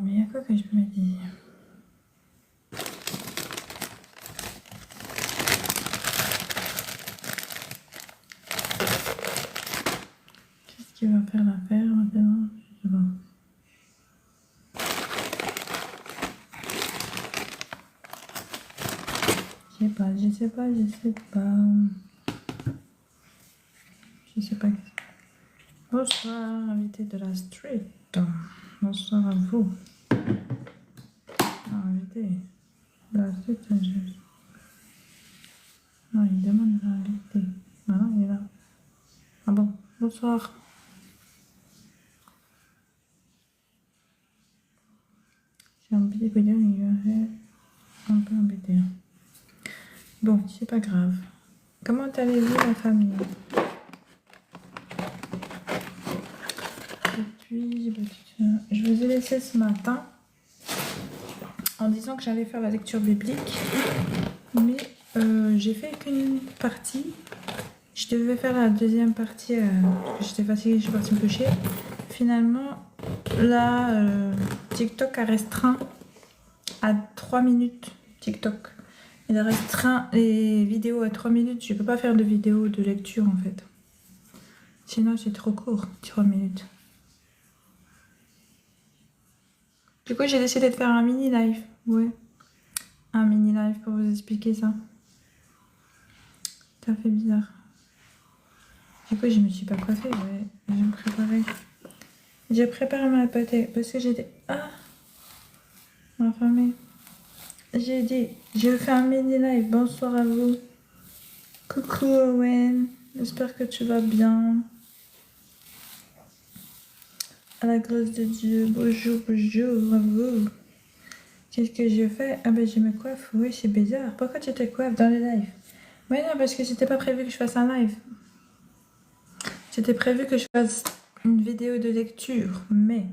mais il y a quoi que je me dis? Qu'est-ce qui va faire l'affaire maintenant? Je sais pas. Je sais pas. Je sais pas. Bonsoir, invité de la street. Bonsoir à vous. Invité de la street. Non, il demande l'invité. Maintenant, il est là. Ah bon, bonsoir. J'ai un petit peu dire, il va faire un peu embêté. Bon, c'est pas grave. Comment allez-vous, la famille? Je vous ai laissé ce matin en disant que j'allais faire la lecture biblique, mais j'ai fait qu'une partie. Je devais faire la deuxième partie parce que j'étais fatiguée, je suis partie me coucher. Finalement, là, TikTok a restreint à 3 minutes. TikTok. Il a restreint les vidéos à 3 minutes. Je peux pas faire de vidéo de lecture en fait. Sinon, c'est trop court, 3 minutes. Du coup, j'ai décidé de faire un mini live. Ouais. Un mini live pour vous expliquer ça. Ça fait bizarre. Du coup, je me suis pas coiffée. Ouais. Je vais me préparer. J'ai préparé ma pâté parce que j'étais. Ah! Ma famille. J'ai dit, je fais un mini live. Bonsoir à vous. Coucou Owen. J'espère que tu vas bien. À la grâce de Dieu. Bonjour à vous. Qu'est-ce que je fais? Ah ben je me coiffe. Oui, c'est bizarre. Pourquoi tu te coiffes dans le live? Mais non, parce que c'était pas prévu que je fasse un live. C'était prévu que je fasse une vidéo de lecture, mais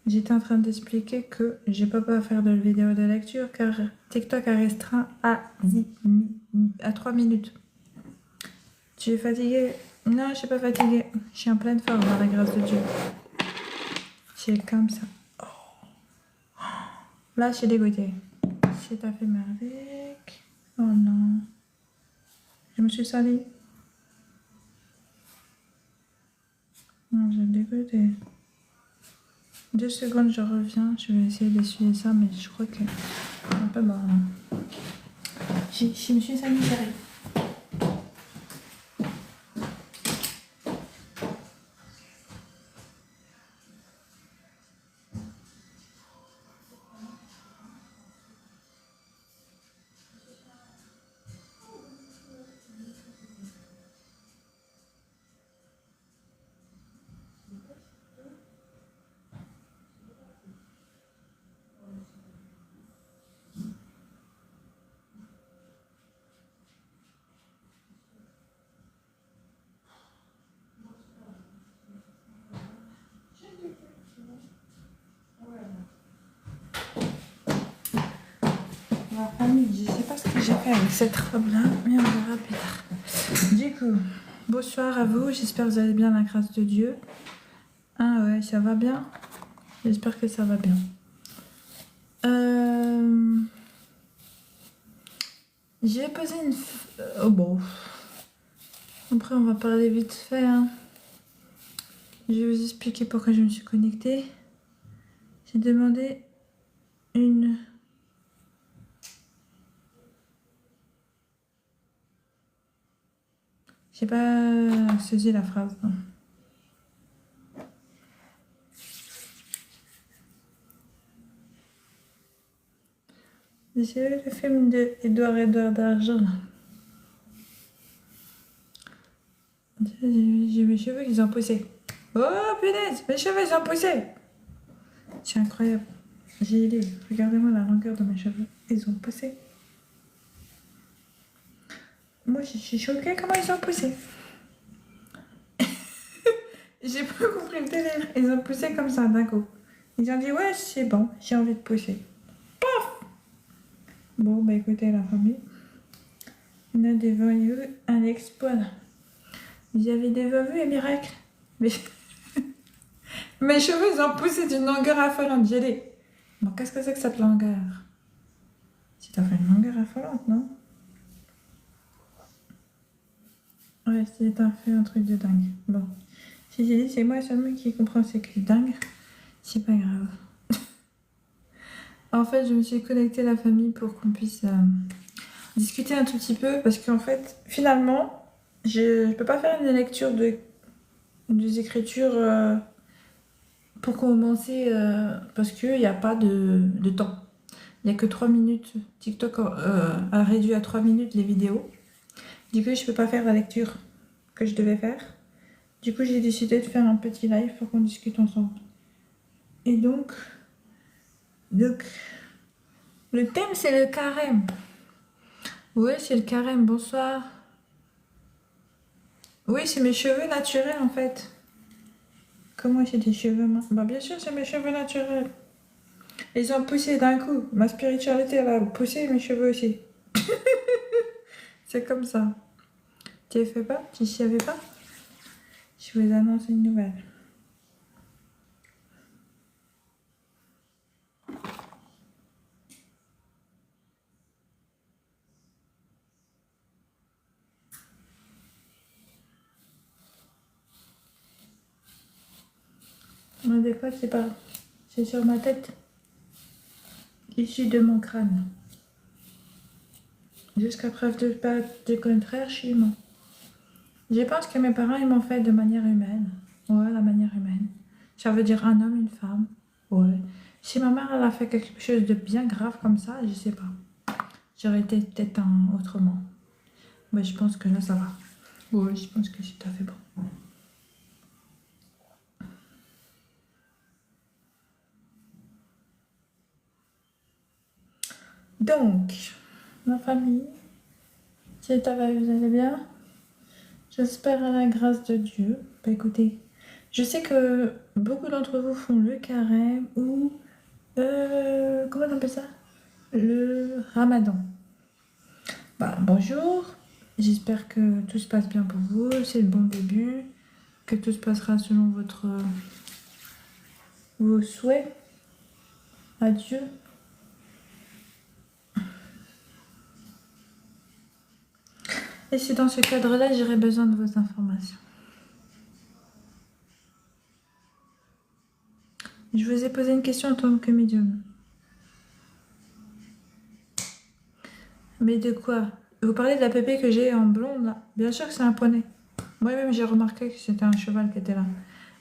j'étais en train d'expliquer que je peux pas faire de vidéo de lecture car TikTok a restreint à 3 minutes. Tu es fatiguée? Non, je suis pas fatiguée. Je suis en pleine forme, par la grâce de Dieu. C'est comme ça. Là, je suis dégoûtée. C'est ta fait merveille. Oh non. Je me suis salie. Non, j'ai dégoûté. 2 secondes, je reviens. Je vais essayer d'essuyer ça, mais je crois que c'est un peu bon. Je me suis salie, j'arrive. La famille, je sais pas ce que j'ai fait avec cette robe-là, mais on verra plus tard. Du coup, bonsoir à vous, j'espère que vous allez bien, la grâce de Dieu. Ah ouais, ça va bien? J'espère que ça va bien. J'ai posé une... Oh bon. Après, on va parler vite fait. Hein. Je vais vous expliquer pourquoi je me suis connectée. J'ai demandé une... J'ai pas saisi la phrase. Non. J'ai vu le film de Edouard d'Argent. J'ai mes cheveux qui ont poussé. Oh punaise, mes cheveux ils ont poussé. C'est incroyable. J'ai aidé. Regardez-moi la longueur de mes cheveux. Ils ont poussé. Moi je suis choquée comment ils ont poussé. J'ai pas compris le délire. Ils ont poussé comme ça d'un coup. Ils ont dit ouais c'est bon, j'ai envie de pousser. Paf. Bon bah écoutez la famille. On a devant eu un exploit. Vous avez déjà vu les miracles? Mais Mes cheveux, ils ont poussé d'une longueur affolante. J'ai dit, bon, qu'est-ce que c'est que cette longueur? Si t'as fait une longueur affolante, non? Ouais, t'as fait un truc de dingue. Bon, si j'ai dit, c'est moi seulement qui comprends c'est que dingue, c'est pas grave. En fait, je me suis connectée à la famille pour qu'on puisse discuter un tout petit peu parce qu'en fait, finalement, je peux pas faire une lecture des écritures pour commencer parce qu'il n'y a pas de temps. Il n'y a que 3 minutes. TikTok a réduit à 3 minutes les vidéos. Du coup, je peux pas faire la lecture que je devais faire. Du coup, j'ai décidé de faire un petit live pour qu'on discute ensemble. Et donc, le thème, c'est le carême. Oui, c'est le carême. Bonsoir. Oui, c'est mes cheveux naturels en fait. Comment j'ai des cheveux minces? Bah, bien sûr, c'est mes cheveux naturels. Ils ont poussé d'un coup. Ma spiritualité, elle a poussé mes cheveux aussi. C'est comme ça. Tu ne fais pas? Tu ne savais pas? Je vous annonce une nouvelle. Moi, des fois, c'est pas. C'est sur ma tête. Issu de mon crâne. Jusqu'à preuve du contraire, je suis humain. Je pense que mes parents, ils m'ont fait de manière humaine. Ouais, la manière humaine. Ça veut dire un homme, une femme. Ouais. Si ma mère, elle a fait quelque chose de bien grave comme ça, je sais pas. J'aurais été peut-être autrement. Mais je pense que là, ça va. Ouais, je pense que c'est tout à fait bon. Donc, ma famille, si ça va, vous allez bien? J'espère à la grâce de Dieu. Bah écoutez, je sais que beaucoup d'entre vous font le carême ou... comment on appelle ça? Le ramadan. Bah, bonjour, j'espère que tout se passe bien pour vous, c'est le bon début, que tout se passera selon vos souhaits. Adieu. Et c'est dans ce cadre-là, j'aurais besoin de vos informations. Je vous ai posé une question en tant que médium. Mais de quoi? Vous parlez de la pépé que j'ai en blonde là? Bien sûr que c'est un poney. Moi-même j'ai remarqué que c'était un cheval qui était là.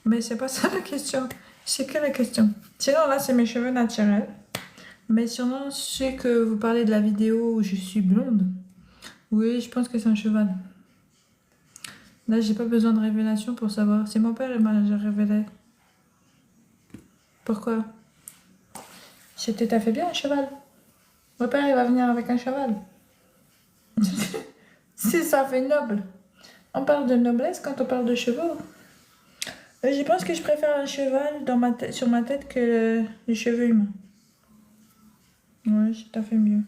Mais c'est pas ça la question. C'est que la question. Sinon là c'est mes cheveux naturels. Mais sinon je sais que vous parlez de la vidéo où je suis blonde. Oui, je pense que c'est un cheval. Là j'ai pas besoin de révélation pour savoir. C'est mon père qui m'a révélé. Pourquoi? C'est tout à fait bien un cheval. Mon père il va venir avec un cheval. Si ça fait noble. On parle de noblesse quand on parle de chevaux. Je pense que je préfère un cheval sur ma tête que les cheveux humains. Ouais, c'est tout à fait mieux.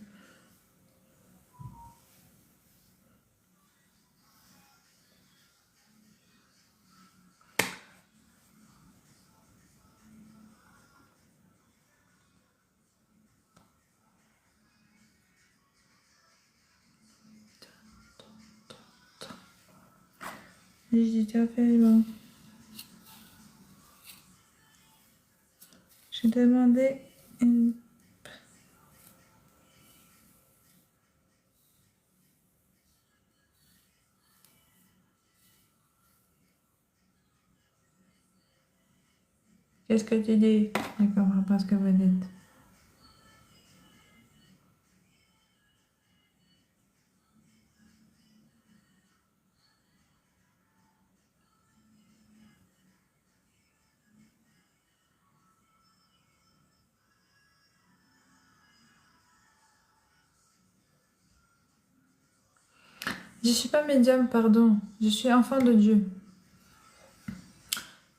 J'ai tout à fait bon. J'ai demandé une... Qu'est-ce que tu dis? Je comprends pas ce que vous dites. Je suis pas médium, pardon. Je suis enfant de Dieu.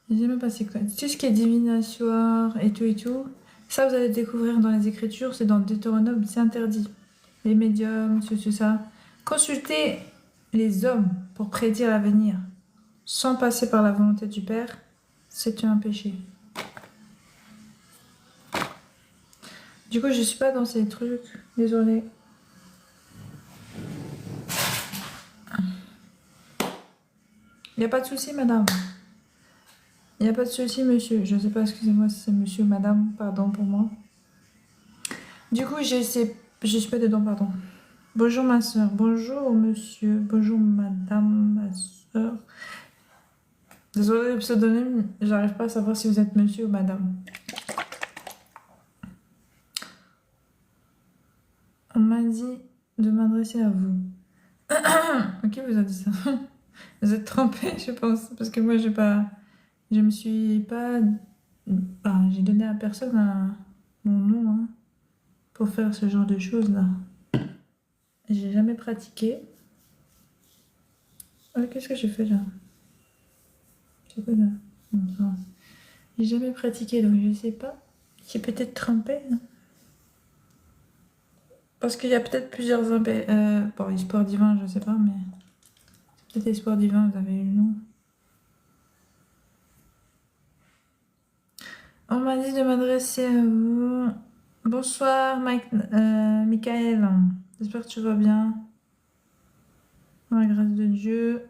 Je sais même pas c'est quoi. Tout ce qui est divinatoire et tout, ça vous allez découvrir dans les Écritures, c'est dans Deutéronome, c'est interdit. Les médiums, tout ça. Consultez les hommes pour prédire l'avenir, sans passer par la volonté du Père, C'est un péché. Du coup, je suis pas dans ces trucs. Désolée. Il n'y a pas de souci, madame. Il n'y a pas de souci, monsieur. Je sais pas, excusez-moi si c'est monsieur ou madame. Pardon pour moi. Du coup, je suis pas dedans, pardon. Bonjour, ma soeur. Bonjour, monsieur. Bonjour, madame, ma soeur. Désolée, le pseudonyme, j'arrive pas à savoir si vous êtes monsieur ou madame. On m'a dit de m'adresser à vous. Qui vous a dit ça? Vous êtes trompé, je pense. Parce que moi, je me suis pas... j'ai donné à personne mon nom hein, pour faire ce genre de choses-là. J'ai jamais pratiqué. Qu'est-ce que j'ai fait là? C'est quoi là? J'ai jamais pratiqué, donc je sais pas. J'ai peut-être trompé. Hein. Parce qu'il y a peut-être plusieurs... bon, espoir divin, je sais pas, mais... C'est peut-être espoir divin, vous avez eu le nom. On m'a dit de m'adresser à vous. Bonsoir, Michael. J'espère que tu vas bien. Dans la grâce de Dieu.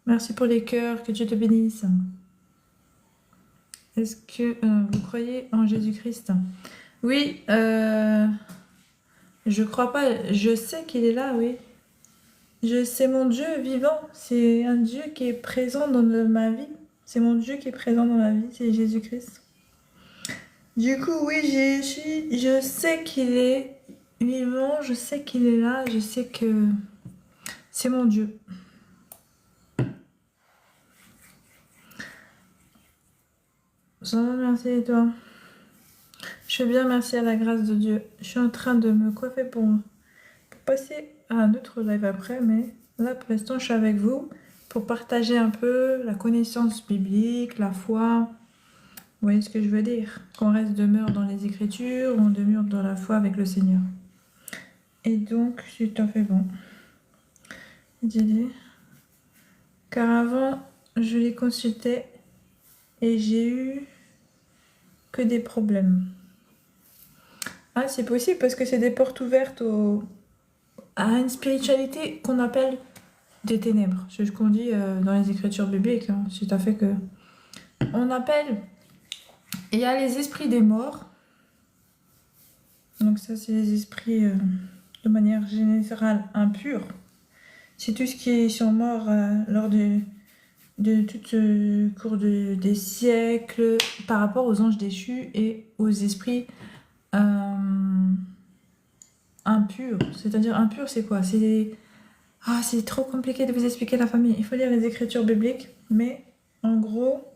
Merci pour les cœurs, que Dieu te bénisse. Est-ce que vous croyez en Jésus-Christ? Oui, je crois pas. Je sais qu'il est là, oui. C'est mon Dieu vivant. C'est un Dieu qui est présent dans ma vie. C'est mon Dieu qui est présent dans ma vie, c'est Jésus-Christ. Du coup, oui, je sais qu'il est vivant, je sais qu'il est là, je sais que c'est mon Dieu. Ça va, merci et toi? Je vais bien, merci à la grâce de Dieu. Je suis en train de me coiffer pour passer à un autre live après, mais là, pour l'instant, je suis avec vous pour partager un peu la connaissance biblique, la foi. Vous voyez ce que je veux dire? Qu'on demeure dans les Écritures, on demeure dans la foi avec le Seigneur. Et donc, c'est tout à fait bon. Car avant, je les consultais et j'ai eu que des problèmes. Ah, c'est possible parce que c'est des portes ouvertes à une spiritualité qu'on appelle des ténèbres. C'est ce qu'on dit dans les Écritures bibliques. Hein. C'est tout à fait que... On appelle... Il y a les esprits des morts. Donc ça, c'est les esprits de manière générale impurs. C'est tout ce qui sont morts lors de tout cours des siècles par rapport aux anges déchus et aux esprits impurs. C'est-à-dire impurs, c'est quoi? C'est trop compliqué de vous expliquer la famille. Il faut lire les Écritures bibliques, mais en gros,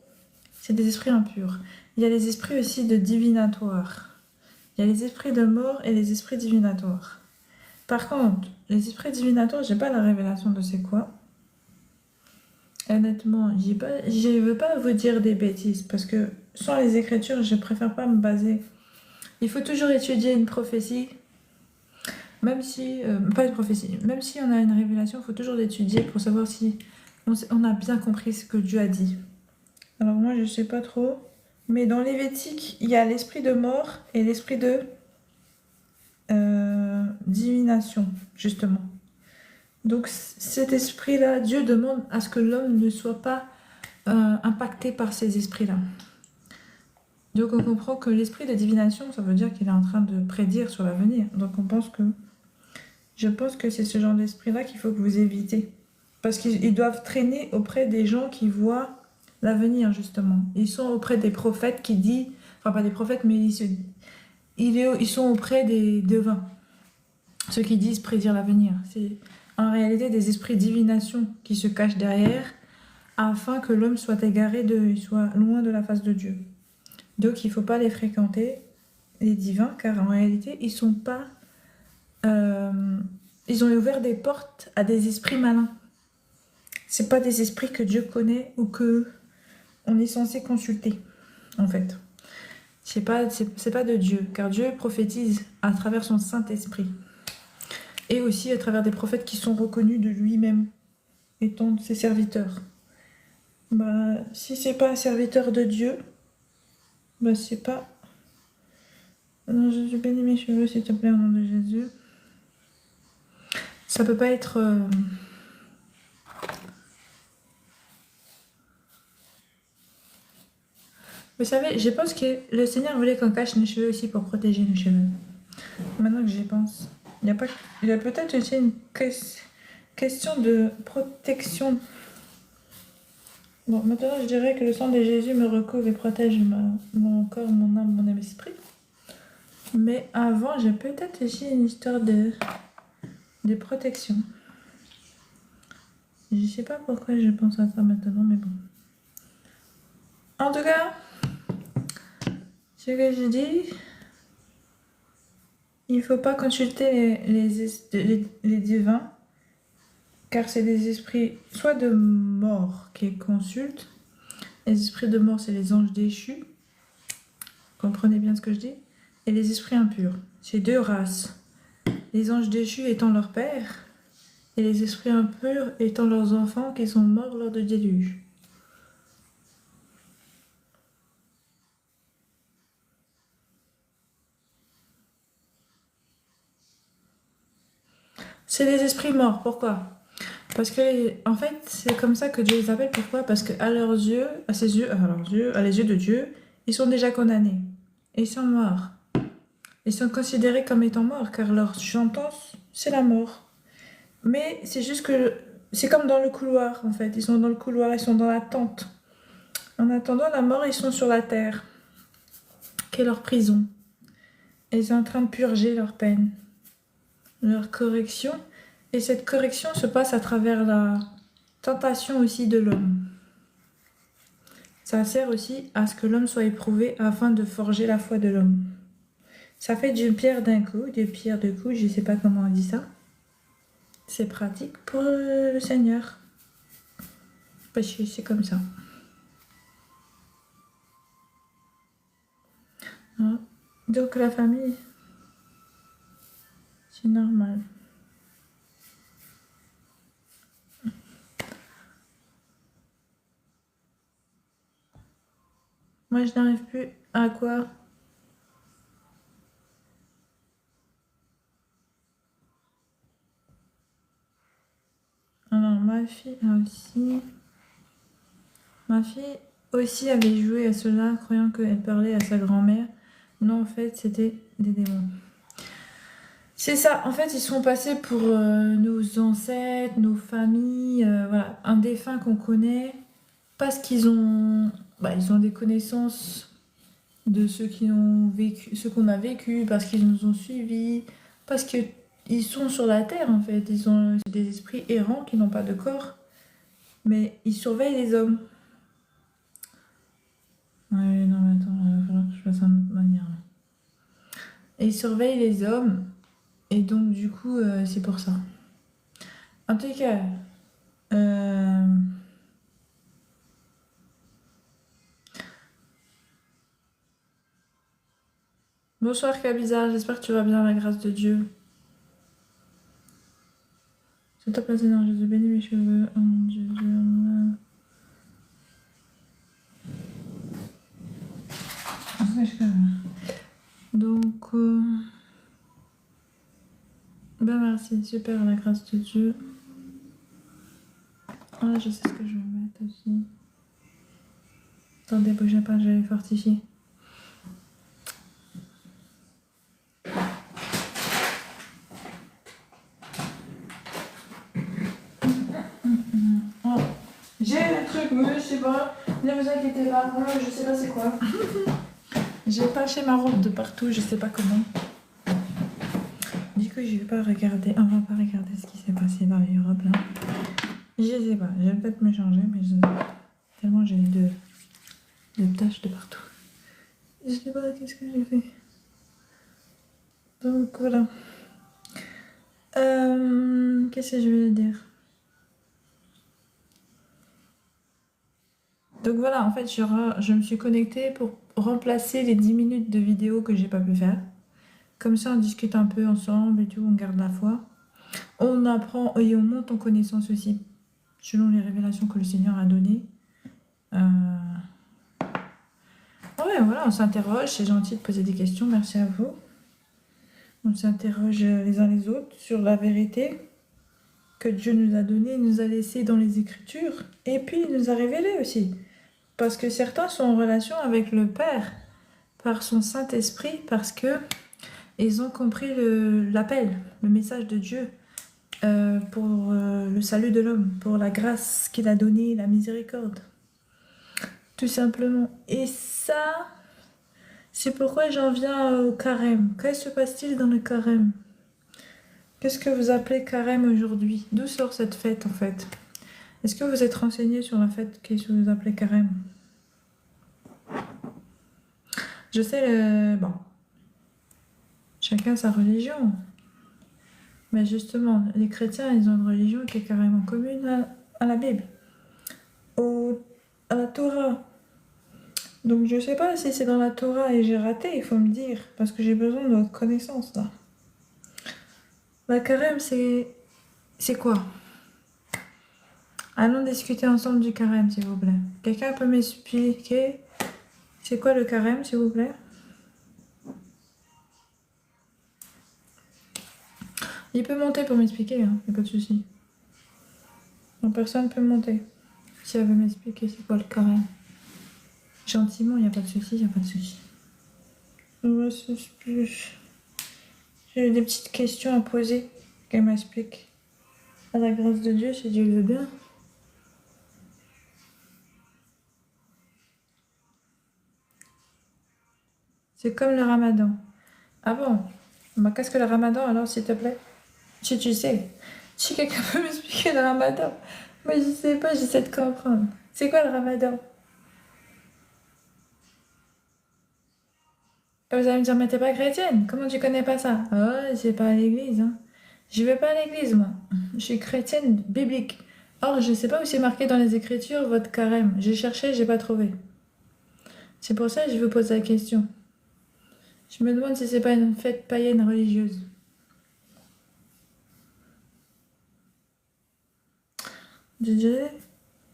c'est des esprits impurs. Il y a les esprits aussi de divinatoires. Il y a les esprits de mort et les esprits divinatoires. Par contre, les esprits divinatoires, j'ai pas la révélation de c'est quoi. Honnêtement, je veux pas vous dire des bêtises parce que sans les Écritures, je préfère pas me baser. Il faut toujours étudier une prophétie, même si pas une prophétie, même si on a une révélation, il faut toujours l'étudier pour savoir si on a bien compris ce que Dieu a dit. Alors moi, je sais pas trop, mais dans Lévitique, il y a l'esprit de mort et l'esprit de divination, justement. Donc cet esprit-là, Dieu demande à ce que l'homme ne soit pas impacté par ces esprits-là. Donc on comprend que l'esprit de divination, ça veut dire qu'il est en train de prédire sur l'avenir. Donc je pense que c'est ce genre d'esprit-là qu'il faut que vous évitez. Parce qu'ils doivent traîner auprès des gens qui voient l'avenir, justement. Ils sont auprès des prophètes qui disent... Enfin, pas des prophètes, mais ils sont auprès des devins. Ceux qui disent prédire l'avenir. C'est en réalité des esprits de divination qui se cachent derrière afin que l'homme soit égaré, soit loin de la face de Dieu. Donc il ne faut pas les fréquenter, les divins, car en réalité, ils sont pas... ils ont ouvert des portes à des esprits malins. C'est pas des esprits que Dieu connaît ou que on est censé consulter, en fait. C'est pas de Dieu, car Dieu prophétise à travers son Saint-Esprit. et aussi à travers des prophètes qui sont reconnus de lui-même étant ses serviteurs. Bah, si c'est pas un serviteur de Dieu, bah c'est pas... Non, Jésus, bénis mes cheveux, s'il te plaît, au nom de Jésus. Ça peut pas être... Vous savez, je pense que le Seigneur voulait qu'on cache nos cheveux aussi pour protéger nos cheveux. Maintenant que j'y pense. Il y a peut-être aussi une question de protection. Bon, maintenant je dirais que le sang de Jésus me recouvre et protège mon corps, mon âme, mon esprit. Mais avant, j'ai peut-être aussi une histoire de protection. Je sais pas pourquoi je pense à ça maintenant, mais bon. En tout cas, ce que je dis, il ne faut pas consulter les divins, car c'est des esprits soit de mort qu'ils consultent. Les esprits de mort, c'est les anges déchus. Comprenez bien ce que je dis. Et les esprits impurs, c'est deux races. Les anges déchus étant leur père, et les esprits impurs étant leurs enfants qui sont morts lors du déluge. C'est des esprits morts, pourquoi? Parce que, en fait, c'est comme ça que Dieu les appelle. Pourquoi? Parce qu'à leurs yeux, à ses yeux, à les yeux de Dieu, ils sont déjà condamnés. Ils sont morts. Ils sont considérés comme étant morts, car leur sentence, c'est la mort. Mais c'est juste que c'est comme dans le couloir, en fait. Ils sont dans le couloir, ils sont dans l'attente. En attendant la mort, ils sont sur la terre, qui est leur prison. Et ils sont en train de purger leur peine, leur correction. Et cette correction se passe à travers la tentation aussi de l'homme. Ça sert aussi à ce que l'homme soit éprouvé afin de forger la foi de l'homme. Ça fait d'une pierre d'un coup, deux pierres deux coups, je ne sais pas comment on dit ça. C'est pratique pour le Seigneur. Parce que c'est comme ça. Hein? Donc la famille, c'est normal. Moi, je n'arrive plus à quoi? Alors, ma fille aussi... Ma fille aussi avait joué à cela, croyant qu'elle parlait à sa grand-mère. Non, en fait, c'était des démons. C'est ça, en fait, ils sont passés pour nos ancêtres, nos familles, voilà, un défunt qu'on connaît, parce qu'ils ont, ils ont des connaissances de ceux qui ont vécu, ceux qu'on a vécu, parce qu'ils nous ont suivis, parce qu'ils sont sur la terre, en fait. Ils sont des esprits errants qui n'ont pas de corps, mais ils surveillent les hommes. Ouais, non, mais attends, il va falloir que je fasse d'une autre manière, là. Et ils surveillent les hommes, et donc, du coup, c'est pour ça. En tout cas, bonsoir Kabizar, j'espère que tu vas bien, la grâce de Dieu. Je te place dans Jésus, bénis mes cheveux. Oh mon Dieu, donc, ben merci, super, la grâce de Dieu. Ah, je sais ce que je vais mettre aussi. Attendez, bougez pas, je vais fortifier. Oh, j'ai le truc, mais je sais pas. Ne vous inquiétez pas, moi je sais pas c'est quoi. J'ai taché ma robe de partout, je sais pas comment. Du coup, je vais pas regarder, on va pas regarder ce qui s'est passé dans les robes là. Je sais pas, je vais peut-être me changer, mais je sais pas. Tellement j'ai de taches de partout. Je sais pas qu'est-ce que j'ai fait. Donc voilà. Qu'est-ce que je vais dire? Donc voilà, en fait, je me suis connectée pour remplacer les 10 minutes de vidéo que j'ai pas pu faire. Comme ça, on discute un peu ensemble et tout, on garde la foi. On apprend et on monte en connaissance aussi, selon les révélations que le Seigneur a données. Ouais, voilà, on s'interroge, c'est gentil de poser des questions, merci à vous. On s'interroge les uns les autres sur la vérité que Dieu nous a donnée, nous a laissée dans les Écritures, et puis il nous a révélé aussi. Parce que certains sont en relation avec le Père par son Saint-Esprit, parce que ils ont compris l'appel, le message de Dieu pour le salut de l'homme, pour la grâce qu'il a donnée, la miséricorde. Tout simplement. Et ça, c'est pourquoi j'en viens au carême. Que se passe-t-il dans le carême? Qu'est-ce que vous appelez carême aujourd'hui? D'où sort cette fête en fait? Est-ce que vous êtes renseigné sur la fête que vous appelez carême? Je sais, bon, chacun sa religion. Mais justement, les chrétiens, ils ont une religion qui est carrément commune à la Bible, à la Torah. Donc je sais pas si c'est dans la Torah et j'ai raté, il faut me dire, parce que j'ai besoin de votre connaissance là. La carême, c'est quoi? Allons discuter ensemble du carême, s'il vous plaît. Quelqu'un peut m'expliquer c'est quoi le carême, s'il vous plaît? Il peut monter pour m'expliquer, hein, y a pas de souci. Donc personne peut monter. Si elle veut m'expliquer c'est quoi le carême. Gentiment, il n'y a pas de souci, il n'y a pas de souci. J'ai des petites questions à poser, qu'elle m'explique. À la grâce de Dieu, si Dieu le veut bien. C'est comme le ramadan. Ah bon? Bah, qu'est-ce que le ramadan alors, s'il te plaît? Si tu sais. Si quelqu'un peut m'expliquer le ramadan. Moi, je sais pas, j'essaie de comprendre. C'est quoi le ramadan? Et vous allez me dire, mais t'es pas chrétienne? Comment tu connais pas ça? Oh, c'est pas à l'église, hein. Je vais pas à l'église, moi. Je suis chrétienne biblique. Or, je sais pas où c'est marqué dans les Écritures votre carême. J'ai cherché, j'ai pas trouvé. C'est pour ça que je vous pose la question. Je me demande si c'est pas une fête païenne religieuse. Désolé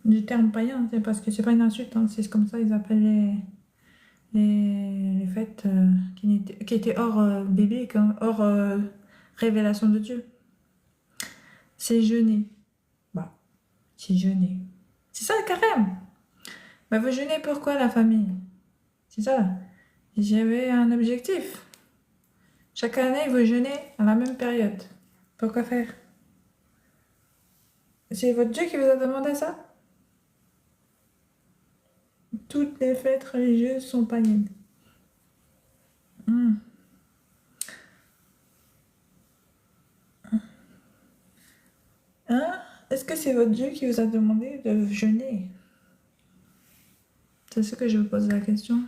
du terme païen, c'est parce que c'est pas une insulte, hein, c'est comme ça ils appellent les fêtes qui étaient hors biblique, hein, hors révélation de Dieu. C'est jeûner. Bah, c'est jeûner. C'est ça le carême. Bah, vous jeûnez pourquoi la famille? C'est ça. J'avais un objectif. Chaque année, vous jeûnez à la même période. Pourquoi faire? C'est votre Dieu qui vous a demandé ça? Toutes les fêtes religieuses sont païennes. Hein? Est-ce que c'est votre Dieu qui vous a demandé de jeûner? C'est ce que je vous pose la question.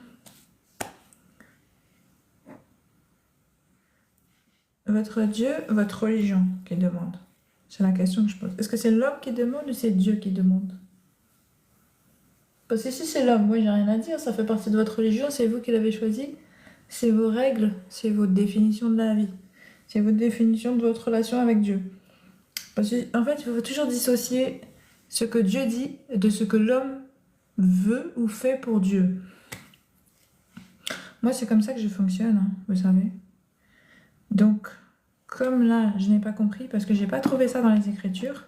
Votre Dieu, votre religion qui demande? C'est la question que je pose. Est-ce que c'est l'homme qui demande ou c'est Dieu qui demande? Parce que si c'est l'homme, moi j'ai rien à dire, ça fait partie de votre religion, c'est vous qui l'avez choisi, c'est vos règles, c'est votre définition de la vie, c'est votre définition de votre relation avec Dieu. Parce qu'en fait, il faut toujours dissocier ce que Dieu dit de ce que l'homme veut ou fait pour Dieu. Moi, c'est comme ça que je fonctionne, hein, vous savez. Donc, comme là, je n'ai pas compris parce que j'ai pas trouvé ça dans les Écritures,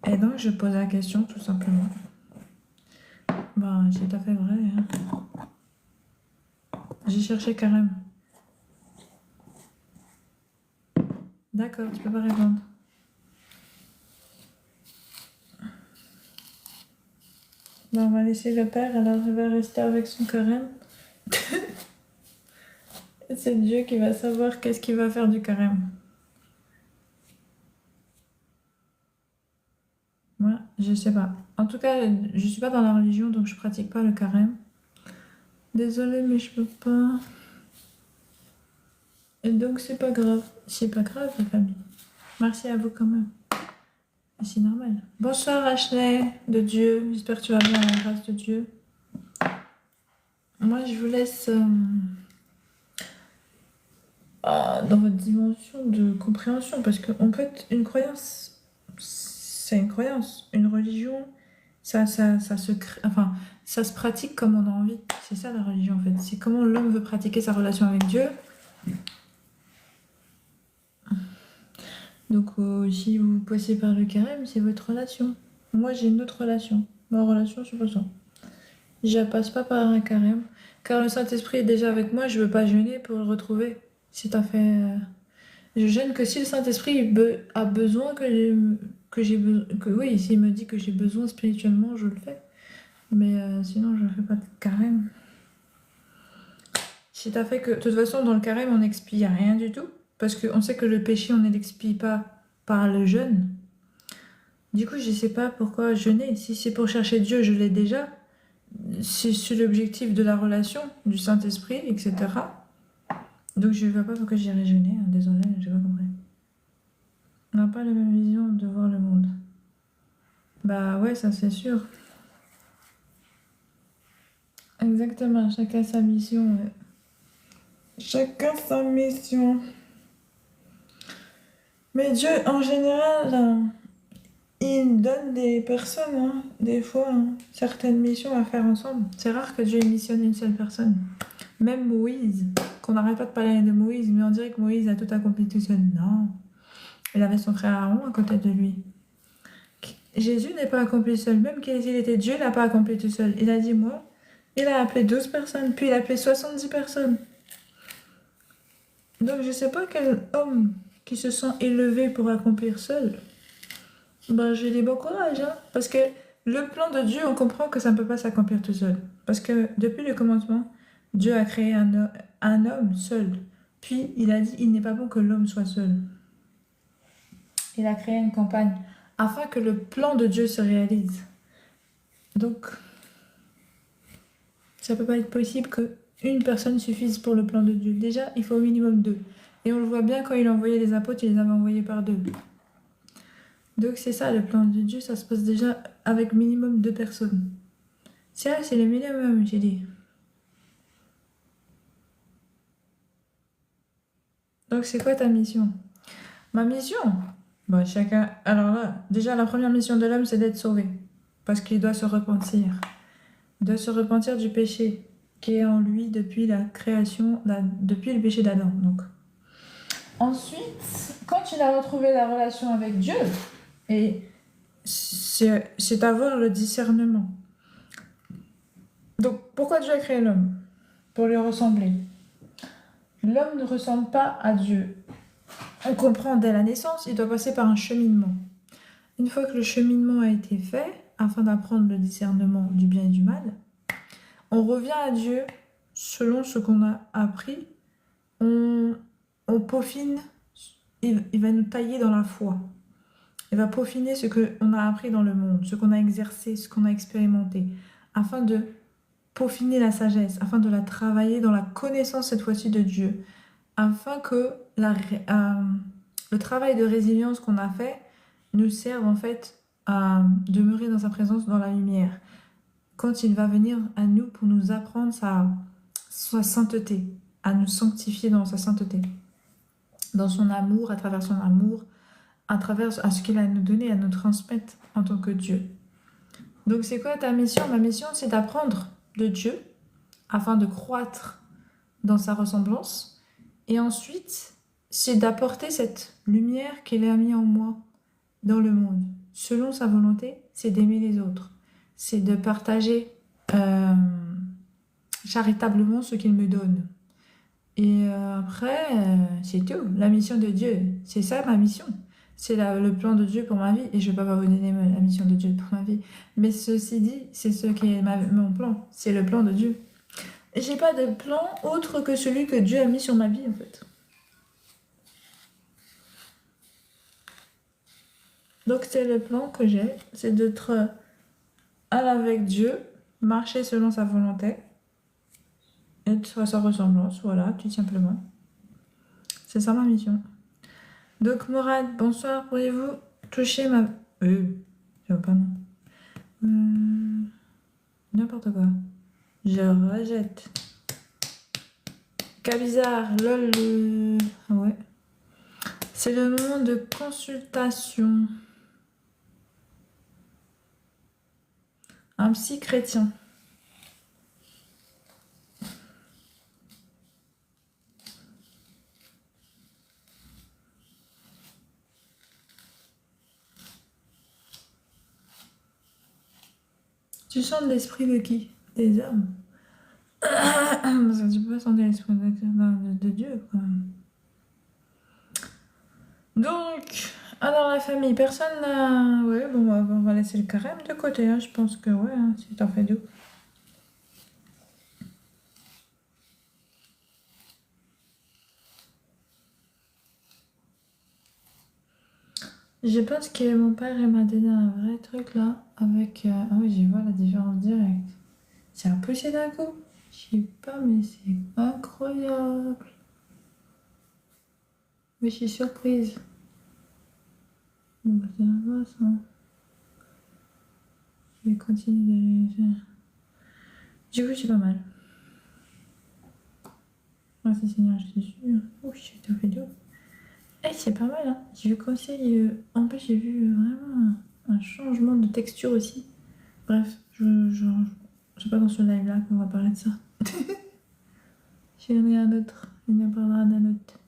et donc je pose la question tout simplement. Ben, c'est tout à fait vrai. Hein. J'ai cherché carême. D'accord, tu peux pas répondre. Ben, on va laisser le père, alors il va rester avec son carême. C'est Dieu qui va savoir qu'est-ce qu'il va faire du carême. Moi, je sais pas. En tout cas, je suis pas dans la religion, donc je pratique pas le carême. Désolée, mais je peux pas. Et donc, c'est pas grave. C'est pas grave, la famille. Merci à vous quand même. C'est normal. Bonsoir, Ashley, de Dieu. J'espère que tu vas bien à la grâce de Dieu. Moi, je vous laisse... dans votre dimension de compréhension. Parce qu'en fait, une croyance, c'est une croyance. Une religion, ça se crée, enfin, ça se pratique comme on a envie. C'est ça la religion en fait. C'est comment l'homme veut pratiquer sa relation avec Dieu. Donc si vous passez par le carême, c'est votre relation. Moi j'ai une autre relation. Ma relation, c'est pas ça. Je passe pas par un carême. Car le Saint-Esprit est déjà avec moi, je veux pas jeûner pour le retrouver. Si t'as fait. Je jeûne que si le Saint-Esprit a besoin que j'ai besoin. Que oui, s'il me dit que j'ai besoin spirituellement, je le fais. Mais sinon, je fais pas de carême. Si t'as fait que. De toute façon, dans le carême, on n'expie rien du tout. Parce qu'on sait que le péché, on ne l'expie pas par le jeûne. Du coup, je sais pas pourquoi jeûner. Si c'est pour chercher Dieu, je l'ai déjà. C'est l'objectif de la relation, du Saint-Esprit, etc. Donc je ne vois pas pourquoi j'irais jeûner. Hein. Désolée, j'ai pas compris. On n'a pas la même vision de voir le monde. Bah ouais, ça c'est sûr. Exactement, chacun sa mission. Ouais. Chacun sa mission. Mais Dieu, en général, il donne des personnes, hein, des fois, hein, certaines missions à faire ensemble. C'est rare que Dieu missionne une seule personne. Même Moïse, qu'on n'arrête pas de parler de Moïse, mais on dirait que Moïse a tout accompli tout seul. Non, il avait son frère Aaron à côté de lui. Jésus n'est pas accompli seul, même s'il était Dieu, il n'a pas accompli tout seul. Il a dit moi, il a appelé 12 personnes, puis il a appelé 70 personnes. Donc je ne sais pas quel homme qui se sent élevé pour accomplir seul. Ben, je lui dis bon courage, hein, parce que le plan de Dieu, on comprend que ça ne peut pas s'accomplir tout seul. Parce que depuis le commencement, Dieu a créé un homme seul. Puis il a dit il n'est pas bon que l'homme soit seul. Il a créé une campagne afin que le plan de Dieu se réalise. Donc, ça peut pas être possible qu'une personne suffise pour le plan de Dieu. Déjà, il faut au minimum 2. Et on le voit bien quand il a envoyé les apôtres, il les avait envoyés par 2. Donc c'est ça, le plan de Dieu, ça se passe déjà avec minimum 2 personnes. C'est le minimum, j'ai dit. Donc c'est quoi ta mission? Ma mission? Bon, chacun... Alors là, déjà la première mission de l'homme, c'est d'être sauvé. Parce qu'il doit se repentir. Il doit se repentir du péché qui est en lui depuis la création, depuis le péché d'Adam. Donc. Ensuite, quand il a retrouvé la relation avec Dieu, et c'est avoir le discernement. Donc, pourquoi Dieu a créé l'homme? Pour lui ressembler. L'homme ne ressemble pas à Dieu. On comprend dès la naissance, il doit passer par un cheminement. Une fois que le cheminement a été fait, afin d'apprendre le discernement du bien et du mal, on revient à Dieu selon ce qu'on a appris. On peaufine, il va nous tailler dans la foi. Il va peaufiner ce qu'on a appris dans le monde, ce qu'on a exercé, ce qu'on a expérimenté, afin de peaufiner la sagesse, afin de la travailler dans la connaissance cette fois-ci de Dieu, afin que le travail de résilience qu'on a fait nous serve en fait à demeurer dans sa présence dans la lumière. Quand il va venir à nous pour nous apprendre sa sainteté, à nous sanctifier dans sa sainteté, dans son amour, à travers son amour, à travers ce qu'il a à nous donner, à nous transmettre en tant que Dieu. Donc c'est quoi ta mission? Ma mission, c'est d'apprendre de Dieu afin de croître dans sa ressemblance. Et ensuite, c'est d'apporter cette lumière qu'il a mis en moi dans le monde. Selon sa volonté, c'est d'aimer les autres. C'est de partager charitablement ce qu'il me donne. Et après, c'est tout. La mission de Dieu, c'est ça ma mission. C'est le plan de Dieu pour ma vie. Et je ne vais pas vous donner la mission de Dieu pour ma vie. Mais ceci dit, c'est ce qui est mon plan. C'est le plan de Dieu. Et j'ai pas de plan autre que celui que Dieu a mis sur ma vie, en fait. Donc c'est le plan que j'ai. C'est d'être avec Dieu, marcher selon sa volonté. Être à sa ressemblance, voilà, tout simplement. C'est ça ma mission. Donc Morad, bonsoir, pourriez-vous toucher ma... je vois pas non. N'importe quoi. Je rejette. Cas bizarre, lol. Ouais. C'est le moment de consultation. Un psy chrétien. Tu sens l'esprit de qui? Des hommes. Parce que tu peux pas sentir l'esprit de Dieu, quand même. Donc, alors la famille, personne n'a... Ouais, bon, on va laisser le carême de côté, hein. Je pense que, ouais, hein, si t'en fais deux. Je pense que mon père il m'a donné un vrai truc là, avec... Ah oui, je vois la différence directe. C'est un poussé d'un coup. Je sais pas, mais c'est incroyable. Mais je suis surprise. Bon, bah, c'est un gosse, hein. Je vais continuer de... Du coup, c'est pas mal. Merci Seigneur Jésus. Oh, j'ai tout fait d'eau. Eh, c'est pas mal, hein. J'ai vu conseil. En plus, j'ai vu vraiment un changement de texture aussi. Bref, c'est pas dans ce live là qu'on va parler de ça. J'en ai un autre. Il en parlera d'un autre.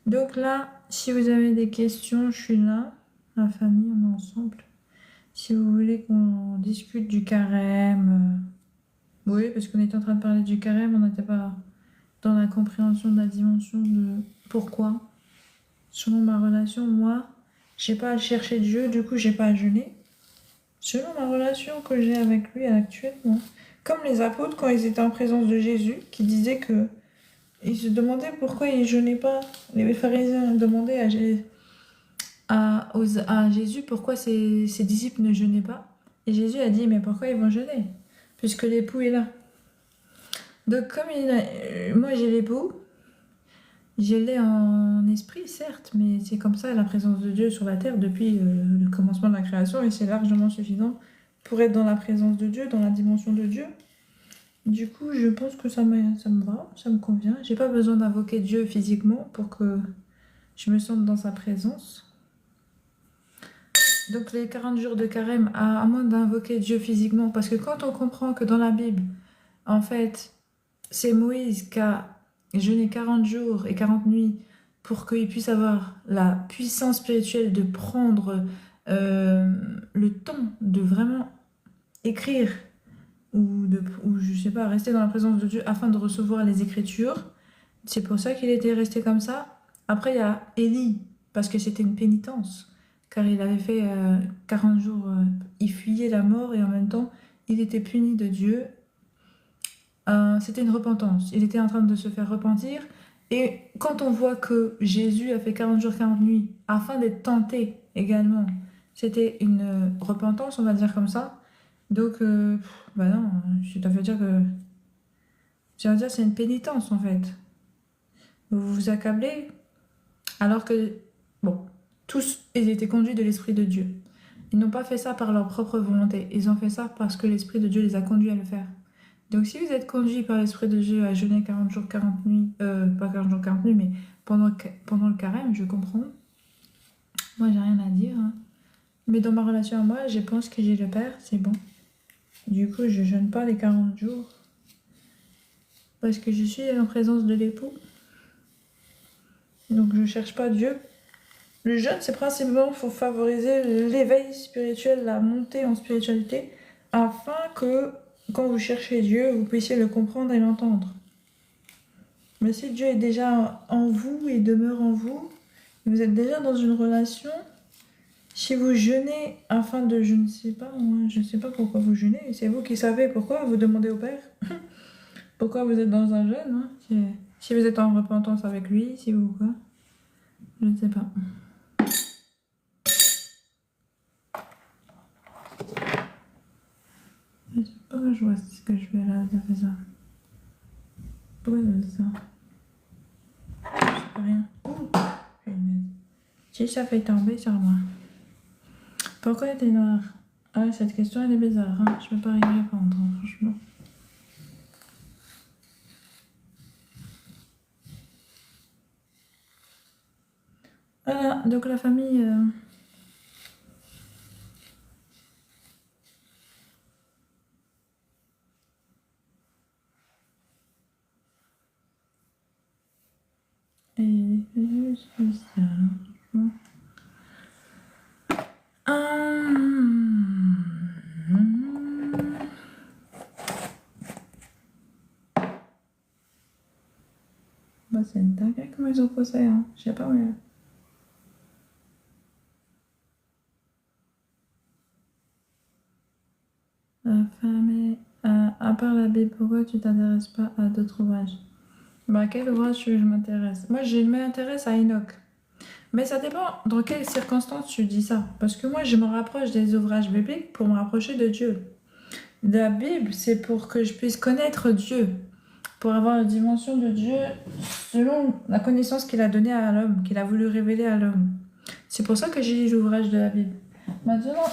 Donc là, si vous avez des questions, je suis là. La famille, on est ensemble. Si vous voulez qu'on discute du carême. Oui, parce qu'on était en train de parler du carême, on n'était pas dans la compréhension de la dimension de pourquoi. Selon ma relation, moi, j'ai pas à chercher Dieu, du coup, j'ai pas à jeûner. Selon ma relation que j'ai avec lui actuellement. Comme les apôtres, quand ils étaient en présence de Jésus, qui disaient que ils se demandaient pourquoi ils jeûnaient pas. Les pharisiens demandaient à Jésus pourquoi ses disciples ne jeûnaient pas. Et Jésus a dit, mais pourquoi ils vont jeûner? Puisque l'époux est là. Donc comme moi j'ai l'époux, je l'ai en esprit certes, mais c'est comme ça la présence de Dieu sur la terre depuis le commencement de la création et c'est largement suffisant pour être dans la présence de Dieu, dans la dimension de Dieu. Du coup, je pense que ça me va, ça me convient. J'ai pas besoin d'invoquer Dieu physiquement pour que je me sente dans sa présence. Donc les 40 jours de carême, à moins d'invoquer Dieu physiquement, parce que quand on comprend que dans la Bible, en fait, c'est Moïse qui a jeûné 40 jours et 40 nuits pour qu'il puisse avoir la puissance spirituelle de prendre le temps de vraiment écrire ou je sais pas, rester dans la présence de Dieu afin de recevoir les Écritures. C'est pour ça qu'il était resté comme ça. Après, il y a Élie, parce que c'était une pénitence, car il avait fait 40 jours, il fuyait la mort et en même temps, il était puni de Dieu. C'était une repentance. Il était en train de se faire repentir. Et quand on voit que Jésus a fait 40 jours, 40 nuits, afin d'être tenté également, c'était une repentance, on va dire comme ça. Donc, bah non, je dois dire que... Je veux dire, c'est une pénitence, en fait. Vous vous accablez, alors que, bon, tous, ils étaient conduits de l'Esprit de Dieu. Ils n'ont pas fait ça par leur propre volonté. Ils ont fait ça parce que l'Esprit de Dieu les a conduits à le faire. Donc si vous êtes conduit par l'Esprit de Dieu à jeûner 40 jours, 40 nuits, pas 40 jours, 40 nuits, mais pendant le carême, je comprends. Moi, j'ai rien à dire, hein. Mais dans ma relation à moi, je pense que j'ai le Père, c'est bon. Du coup, je jeûne pas les 40 jours. Parce que je suis en présence de l'époux. Donc je cherche pas Dieu. Le jeûne, c'est principalement pour favoriser l'éveil spirituel, la montée en spiritualité, afin que quand vous cherchez Dieu, vous puissiez le comprendre et l'entendre. Mais si Dieu est déjà en vous et demeure en vous, vous êtes déjà dans une relation. Si vous jeûnez afin de, je ne sais pas, moi, je ne sais pas pourquoi vous jeûnez, c'est vous qui savez pourquoi, vous demandez au Père pourquoi vous êtes dans un jeûne, hein. Si vous êtes en repentance avec lui, si vous quoi, je ne sais pas. Je sais pas, je vois ce que je fais là, ça fait ça. Pourquoi ça fait ça? Je sais pas rien. Oh, si ça fait tomber sur moi. Pourquoi t'es noir? Ah, cette question elle est bizarre, hein. Je peux pas y répondre, hein, franchement. Voilà, donc la famille... Et spécial. Bah c'est une dingue comment ils ont posé, hein. Je sais pas où. Famille, à part la Bible, pourquoi tu t'intéresses pas à d'autres ouvrages? Bah, à quel ouvrage je m'intéresse? Moi, je m'intéresse à Enoch. Mais ça dépend dans quelles circonstances tu dis ça. Parce que moi, je me rapproche des ouvrages bibliques pour me rapprocher de Dieu. La Bible, c'est pour que je puisse connaître Dieu, pour avoir la dimension de Dieu selon la connaissance qu'il a donnée à l'homme, qu'il a voulu révéler à l'homme. C'est pour ça que j'ai lu l'ouvrage de la Bible. Maintenant,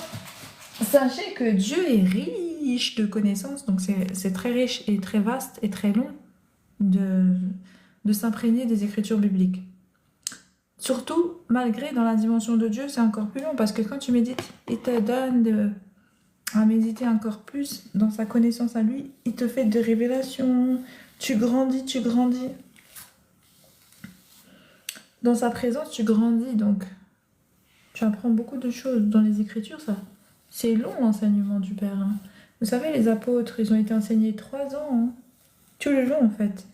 sachez que Dieu est riche de connaissances, donc c'est très riche et très vaste et très long de s'imprégner des écritures bibliques. Surtout, malgré dans la dimension de Dieu, c'est encore plus long, parce que quand tu médites, il te donne à méditer encore plus dans sa connaissance à lui, il te fait des révélations, tu grandis, tu grandis. Dans sa présence, tu grandis, donc tu apprends beaucoup de choses dans les Écritures, ça. C'est long l'enseignement du Père, hein. Vous savez, les apôtres, ils ont été enseignés 3 ans, hein. Tout le long en fait.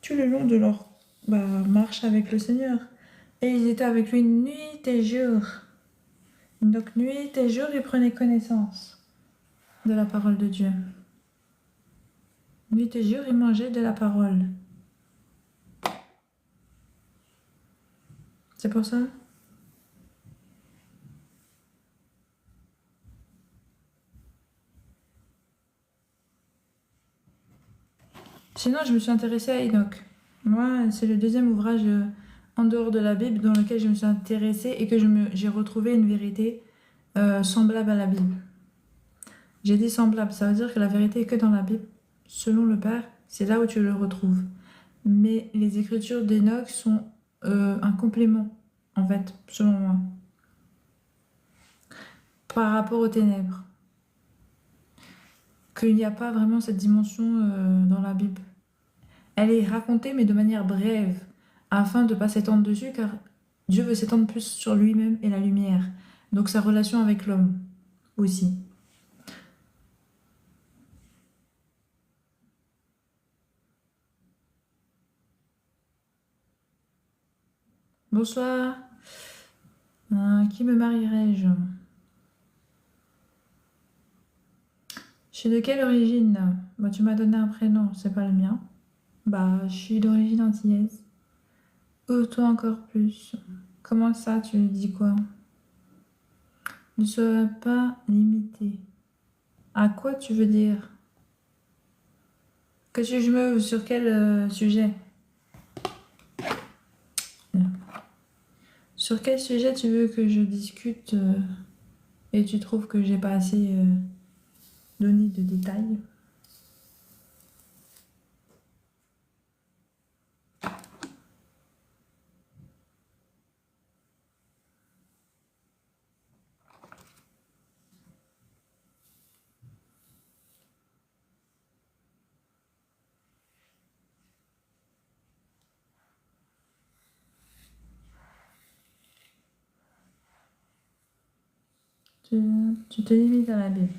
Tout le long de leur marche avec le Seigneur. Et ils étaient avec lui nuit et jour. Donc nuit et jour, ils prenaient connaissance de la parole de Dieu. Nuit et jour, ils mangeaient de la parole. C'est pour ça. Sinon, je me suis intéressée à Enoch. Moi, c'est le deuxième ouvrage en dehors de la Bible dans lequel je me suis intéressée et que j'ai retrouvé une vérité semblable à la Bible. J'ai dit semblable, ça veut dire que la vérité est que dans la Bible, selon le Père, c'est là où tu le retrouves. Mais les écritures d'Enoch sont un complément, en fait, selon moi, par rapport aux ténèbres. Qu'il n'y a pas vraiment cette dimension dans la Bible. Elle est racontée, mais de manière brève, afin de ne pas s'étendre dessus, car Dieu veut s'étendre plus sur lui-même et la lumière. Donc sa relation avec l'homme aussi. Bonsoir. Qui me marierai-je? Je suis de quelle origine? Bah, tu m'as donné un prénom, c'est pas le mien. Bah, je suis d'origine antillaise. Ou toi encore plus. Comment ça, tu dis quoi? Ne sois pas limité. À quoi tu veux dire? Que je me sur quel sujet? Sur quel sujet tu veux que je discute et tu trouves que j'ai pas assez donné de détails? Tu te limites à la Bible.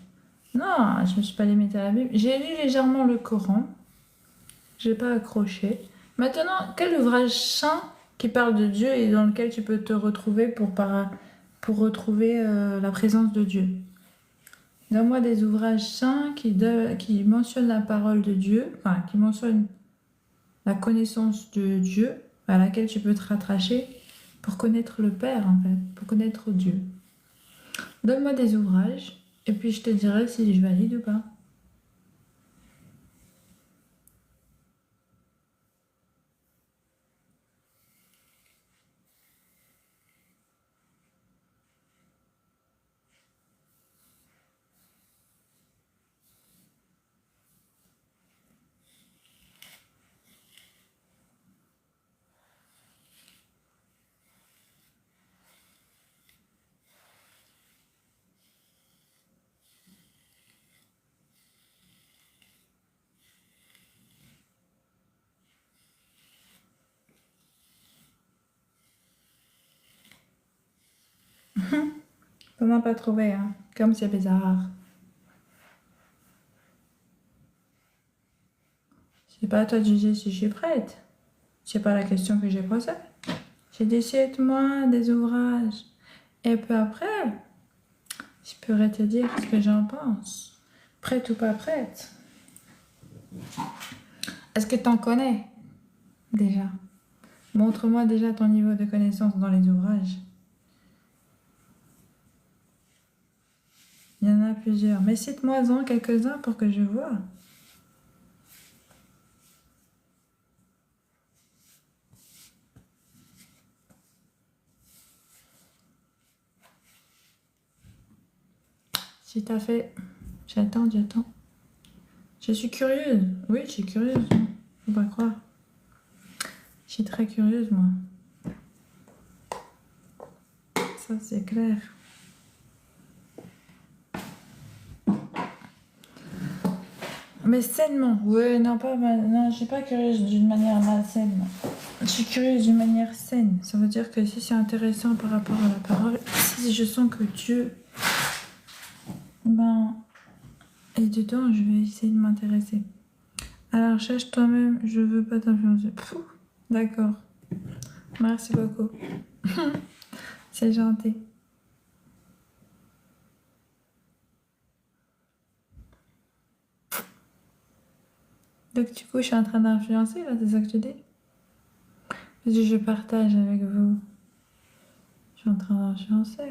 Non, je me suis pas limitée à la Bible. J'ai lu légèrement le Coran. J'ai pas accroché. Maintenant, quel ouvrage saint qui parle de Dieu et dans lequel tu peux te retrouver pour retrouver la présence de Dieu? Donne-moi des ouvrages saints qui mentionnent la parole de Dieu, enfin, qui mentionnent la connaissance de Dieu à laquelle tu peux te rattacher pour connaître le Père, en fait, pour connaître Dieu. Donne-moi des ouvrages et puis je te dirai si je valide ou pas. T'en as pas trouvé, hein. Comme c'est bizarre. C'est pas à toi de juger si je suis prête. C'est pas la question que j'ai posée. J'ai dit cite-moi des ouvrages. Et puis après, je pourrais te dire ce que j'en pense. Prête ou pas prête? Est-ce que t'en connais déjà? Montre-moi déjà ton niveau de connaissance dans les ouvrages. Il y en a plusieurs. Mais cite-moi-en quelques-uns pour que je vois. Si t'as fait... J'attends. Je suis curieuse. Oui, je suis curieuse. Faut pas croire. Je suis très curieuse, moi. Ça, c'est clair. Mais sainement. Ouais, non, pas mal. Non, je suis pas curieuse d'une manière malsaine. Je suis curieuse d'une manière saine. Ça veut dire que si c'est intéressant par rapport à la parole, si je sens que Dieu, ben, est dedans, je vais essayer de m'intéresser. Alors, cherche toi-même, je veux pas t'influencer. Pfff, d'accord. Merci beaucoup. C'est gentil. Donc, du coup, je suis en train d'influencer, là, c'est ça que tu dis? Parce que je partage avec vous. Je suis en train d'influencer.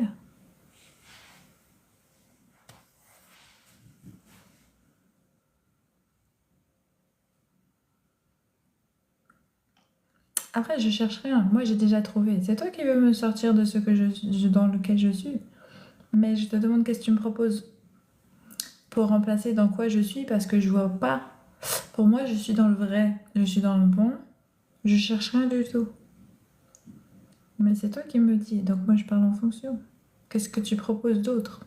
Après, je cherche rien. Moi, j'ai déjà trouvé. C'est toi qui veux me sortir de ce que dans lequel je suis. Mais je te demande qu'est-ce que tu me proposes pour remplacer dans quoi je suis parce que je vois pas. Pour moi, je suis dans le vrai. Je suis dans le bon. Je cherche rien du tout. Mais c'est toi qui me dis. Donc moi, je parle en fonction. Qu'est-ce que tu proposes d'autre?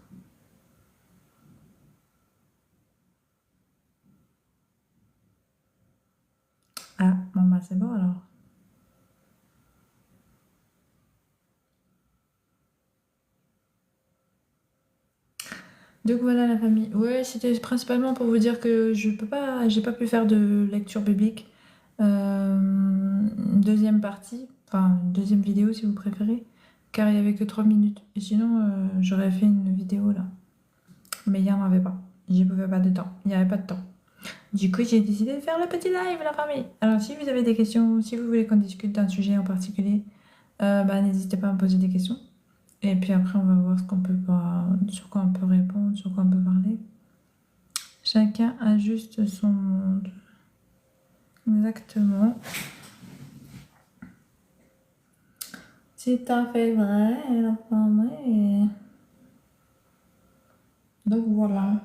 Ah, bon, bah c'est bon alors. Donc voilà la famille. Ouais, c'était principalement pour vous dire que j'ai pas pu faire de lecture biblique. Deuxième partie, enfin deuxième vidéo si vous préférez, car il y avait que 3 minutes. Et sinon, j'aurais fait une vidéo là. Mais il n'y en avait pas. J'y pouvais pas de temps. Il n'y avait pas de temps. Du coup, j'ai décidé de faire le petit live, la famille. Alors, si vous avez des questions, si vous voulez qu'on discute d'un sujet en particulier, bah, n'hésitez pas à me poser des questions. Et puis après, on va voir ce qu'on peut pas, sur quoi on peut répondre, sur quoi on peut parler. Chacun a juste son monde. Exactement. C'est à fait vrai, la famille. Donc voilà.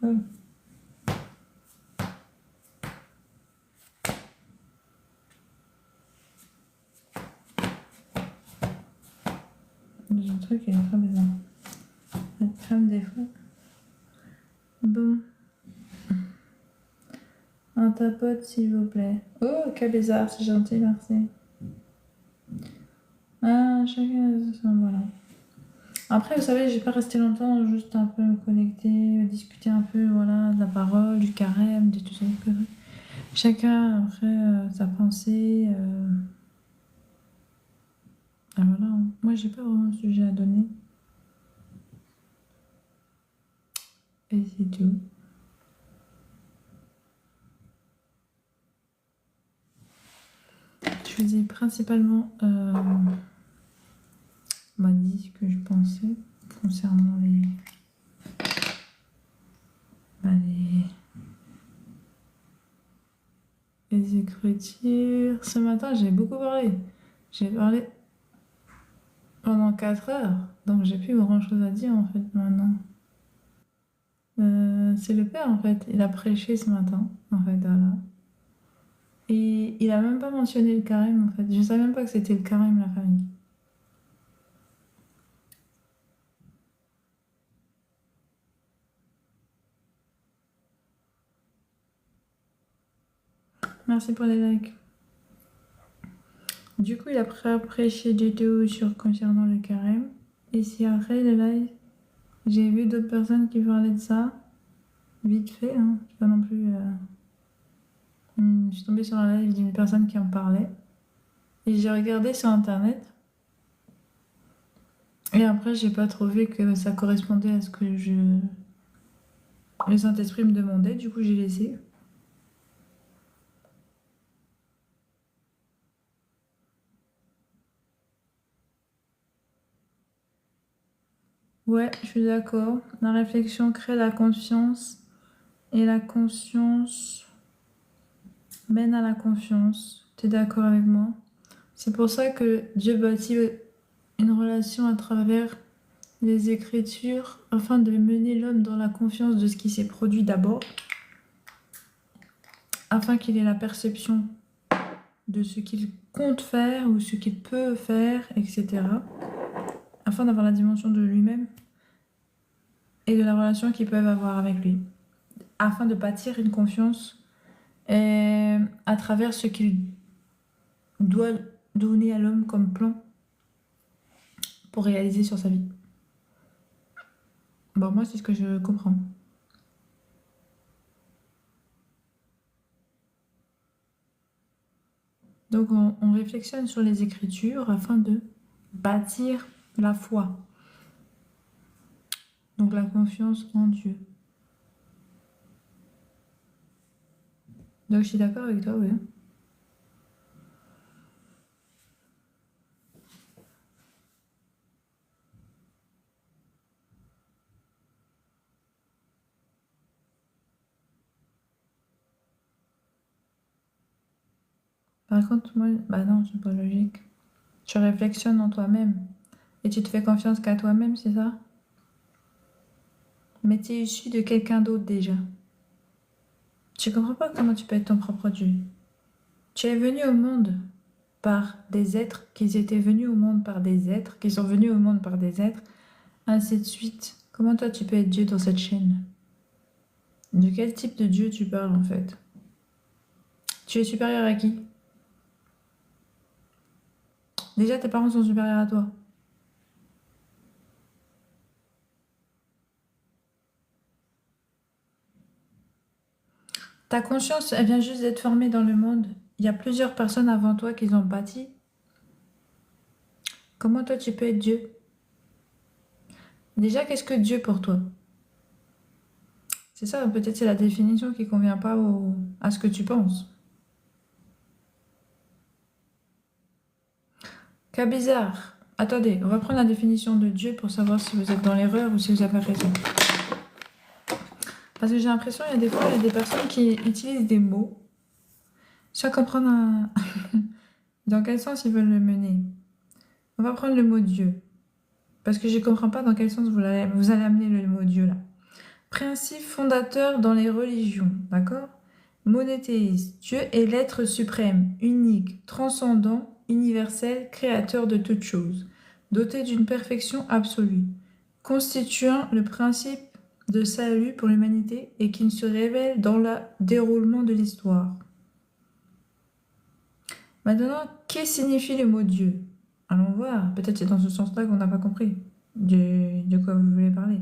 Ouais. Le truc, il est très bizarre. La crème des fois. Bon. Un tapote, s'il vous plaît. Oh, quel bizarre, c'est gentil, merci. Ah, chacun a son... Voilà. Après, vous savez, j'ai pas resté longtemps, juste un peu me connecter, discuter un peu, voilà, de la parole, du carême, de tout ça. Chacun, après, sa pensée. Et voilà. Moi, j'ai pas vraiment de sujet à donner. Et c'est tout. Je faisais principalement m'a dit ce que je pensais concernant bah, les écritures. Ce matin, j'ai beaucoup parlé. J'ai parlé pendant 4 heures, donc j'ai plus grand chose à dire en fait maintenant. C'est le père en fait, il a prêché ce matin en fait, voilà. Et il a même pas mentionné le carême en fait. Je savais même pas que c'était le carême la famille. Merci pour les likes. Du coup, il a prêché des théories concernant le carême. Et si après le live, j'ai vu d'autres personnes qui parlaient de ça. Vite fait, hein. C'est pas non plus... Je suis tombée sur un live d'une personne qui en parlait. Et j'ai regardé sur internet. Et après, j'ai pas trouvé que ça correspondait à ce que le Saint-Esprit me demandait. Du coup, j'ai laissé. Ouais, je suis d'accord. La réflexion crée la conscience. Et la conscience mène à la confiance. T'es d'accord avec moi? C'est pour ça que Dieu bâtit une relation à travers les Écritures afin de mener l'homme dans la confiance de ce qui s'est produit d'abord, afin qu'il ait la perception de ce qu'il compte faire ou ce qu'il peut faire, etc. Afin d'avoir la dimension de lui-même et de la relation qu'ils peuvent avoir avec lui. Afin de bâtir une confiance à travers ce qu'il doit donner à l'homme comme plan pour réaliser sur sa vie. Bon, moi, c'est ce que je comprends. Donc, on réflexionne sur les Écritures afin de bâtir la foi. Donc, la confiance en Dieu. Donc, je suis d'accord avec toi, oui. Par contre, moi, bah non, c'est pas logique. Tu réflexionnes en toi-même et tu te fais confiance qu'à toi-même, c'est ça? Mais tu es issu de quelqu'un d'autre déjà. Tu comprends pas comment tu peux être ton propre Dieu. Tu es venu au monde par des êtres, qu'ils étaient venus au monde par des êtres, qui sont venus au monde par des êtres, ainsi de suite. Comment toi tu peux être Dieu dans cette chaîne? De quel type de Dieu tu parles en fait? Tu es supérieur à qui? Déjà tes parents sont supérieurs à toi. Ta conscience, elle vient juste d'être formée dans le monde. Il y a plusieurs personnes avant toi qui l'ont bâti. Comment toi tu peux être Dieu? Déjà, qu'est-ce que Dieu pour toi? C'est ça, peut-être c'est la définition qui convient pas à ce que tu penses. Cas bizarre. Attendez, on va prendre la définition de Dieu pour savoir si vous êtes dans l'erreur ou si vous avez raison. Parce que j'ai l'impression qu'il y a des fois, il y a des personnes qui utilisent des mots sans comprendre dans quel sens ils veulent le mener. On va prendre le mot Dieu. Parce que je ne comprends pas dans quel sens vous allez amener le mot Dieu là. Principe fondateur dans les religions, d'accord? Monothéiste, Dieu est l'être suprême, unique, transcendant, universel, créateur de toutes choses, doté d'une perfection absolue, constituant le principe de salut pour l'humanité et qui se révèle dans le déroulement de l'histoire. Maintenant, que signifie le mot Dieu? Allons voir, peut-être c'est dans ce sens-là qu'on n'a pas compris de quoi vous voulez parler.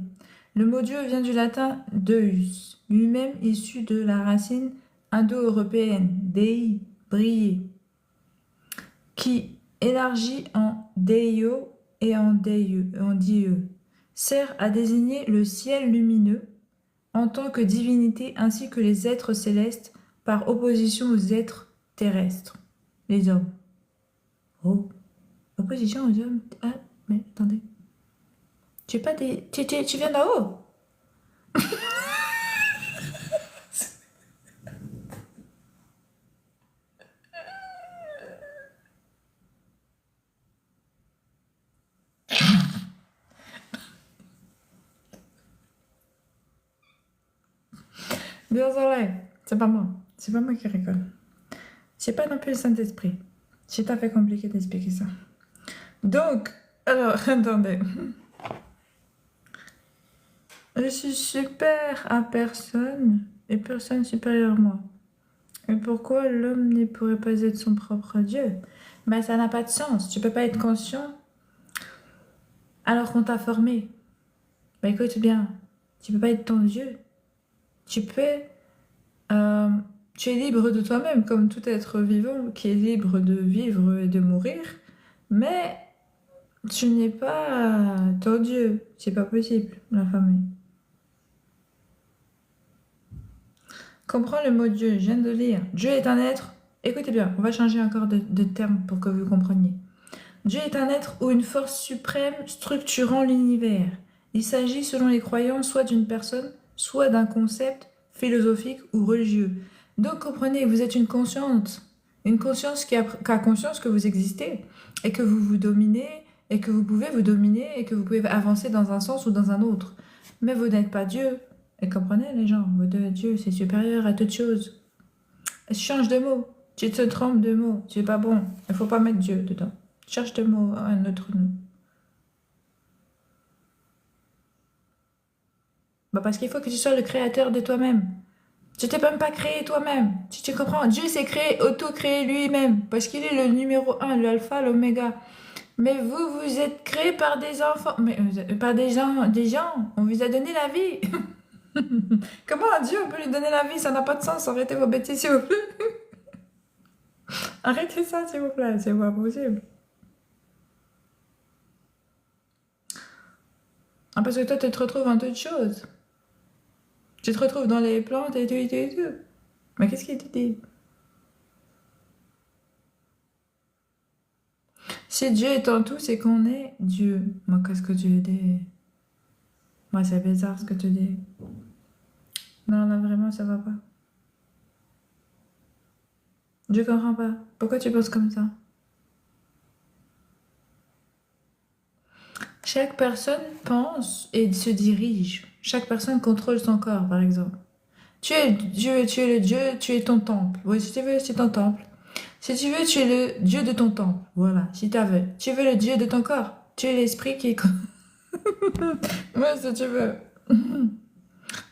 Le mot Dieu vient du latin deus, lui-même issu de la racine indo-européenne, dei, briller, qui élargi en deio et en dieu, sert à désigner le ciel lumineux en tant que divinité ainsi que les êtres célestes par opposition aux êtres terrestres, les hommes. Oh, opposition aux hommes. Ah, mais attendez. Tu es pas des... Tu viens d'en haut? Désolé, c'est pas moi. C'est pas moi qui rigole. C'est pas non plus le Saint-Esprit. C'est tout à fait compliqué d'expliquer ça. Donc, alors, attendez. Je suis super à personne et personne supérieure à moi. Mais pourquoi l'homme ne pourrait pas être son propre Dieu? Ben, ça n'a pas de sens. Tu peux pas être conscient alors qu'on t'a formé. Ben, écoute bien, tu peux pas être ton Dieu. Tu peux... euh, tu es libre de toi-même, comme tout être vivant qui est libre de vivre et de mourir. Mais tu n'es pas ton Dieu. C'est pas possible, la famille. Comprends le mot Dieu, je viens de lire. Dieu est un être. Écoutez bien, on va changer encore de terme pour que vous compreniez. Dieu est un être ou une force suprême structurant l'univers. Il s'agit, selon les croyants, soit d'une personne, soit d'un concept philosophique ou religieux. Donc comprenez, vous êtes une conscience qui a conscience que vous existez et que vous vous dominez et que vous pouvez vous dominer et que vous pouvez avancer dans un sens ou dans un autre. Mais vous n'êtes pas Dieu. Et comprenez les gens, Dieu c'est supérieur à toute chose. Change de mot. Tu te trompes de mot. C'est pas bon. Il faut pas mettre Dieu dedans. Cherche de mots, un autre nom. Bah parce qu'il faut que tu sois le créateur de toi-même. Tu t'es même pas créé toi-même. Tu comprends? Dieu s'est créé, auto-créé lui-même. Parce qu'il est le numéro un, l'alpha, l'oméga. Mais vous, vous êtes créé par des enfants. Mais, par des gens. On vous a donné la vie. Comment un Dieu on peut lui donner la vie? Ça n'a pas de sens. Arrêtez vos bêtises, s'il vous plaît. Arrêtez ça, s'il vous plaît. C'est pas possible. Ah, parce que toi, tu te retrouves en toutes choses. Tu te retrouves dans les plantes et tout, et tout, et tout. Mais qu'est-ce qu'il te dit? Si Dieu est en tout, c'est qu'on est Dieu. Moi, qu'est-ce que tu dis? Moi, c'est bizarre ce que tu dis. Non, là, vraiment, ça va pas. Je comprends pas. Pourquoi tu penses comme ça? Chaque personne pense et se dirige. Chaque personne contrôle son corps, par exemple. Tu es Dieu, tu es le Dieu, tu es ton temple. Oui, si tu veux, c'est ton temple. Si tu veux, tu es le Dieu de ton temple. Voilà, si tu veux. Tu veux le Dieu de ton corps. Tu es l'esprit qui est... Ouais, si tu veux.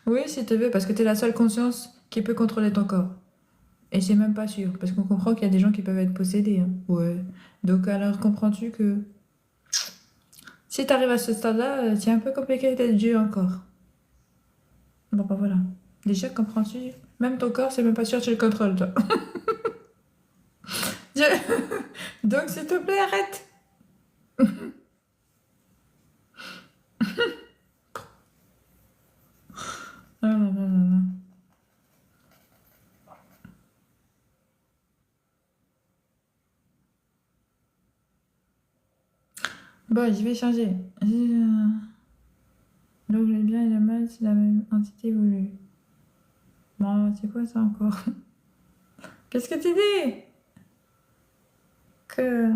Oui, si tu veux, parce que tu es la seule conscience qui peut contrôler ton corps. Et c'est même pas sûr, parce qu'on comprend qu'il y a des gens qui peuvent être possédés, hein. Ouais. Donc alors, comprends-tu que si tu arrives à ce stade-là, c'est un peu compliqué d'être Dieu encore. Bon, bah voilà. Déjà, comprends-tu? Même ton corps, c'est même pas sûr que tu le contrôles, toi. Donc, s'il te plaît, arrête. Ah, non, non, non, non. Bon, je vais changer. Donc, le bien et le mal, c'est la même entité voulue. Bon, c'est quoi ça encore? Qu'est-ce que tu dis? Que...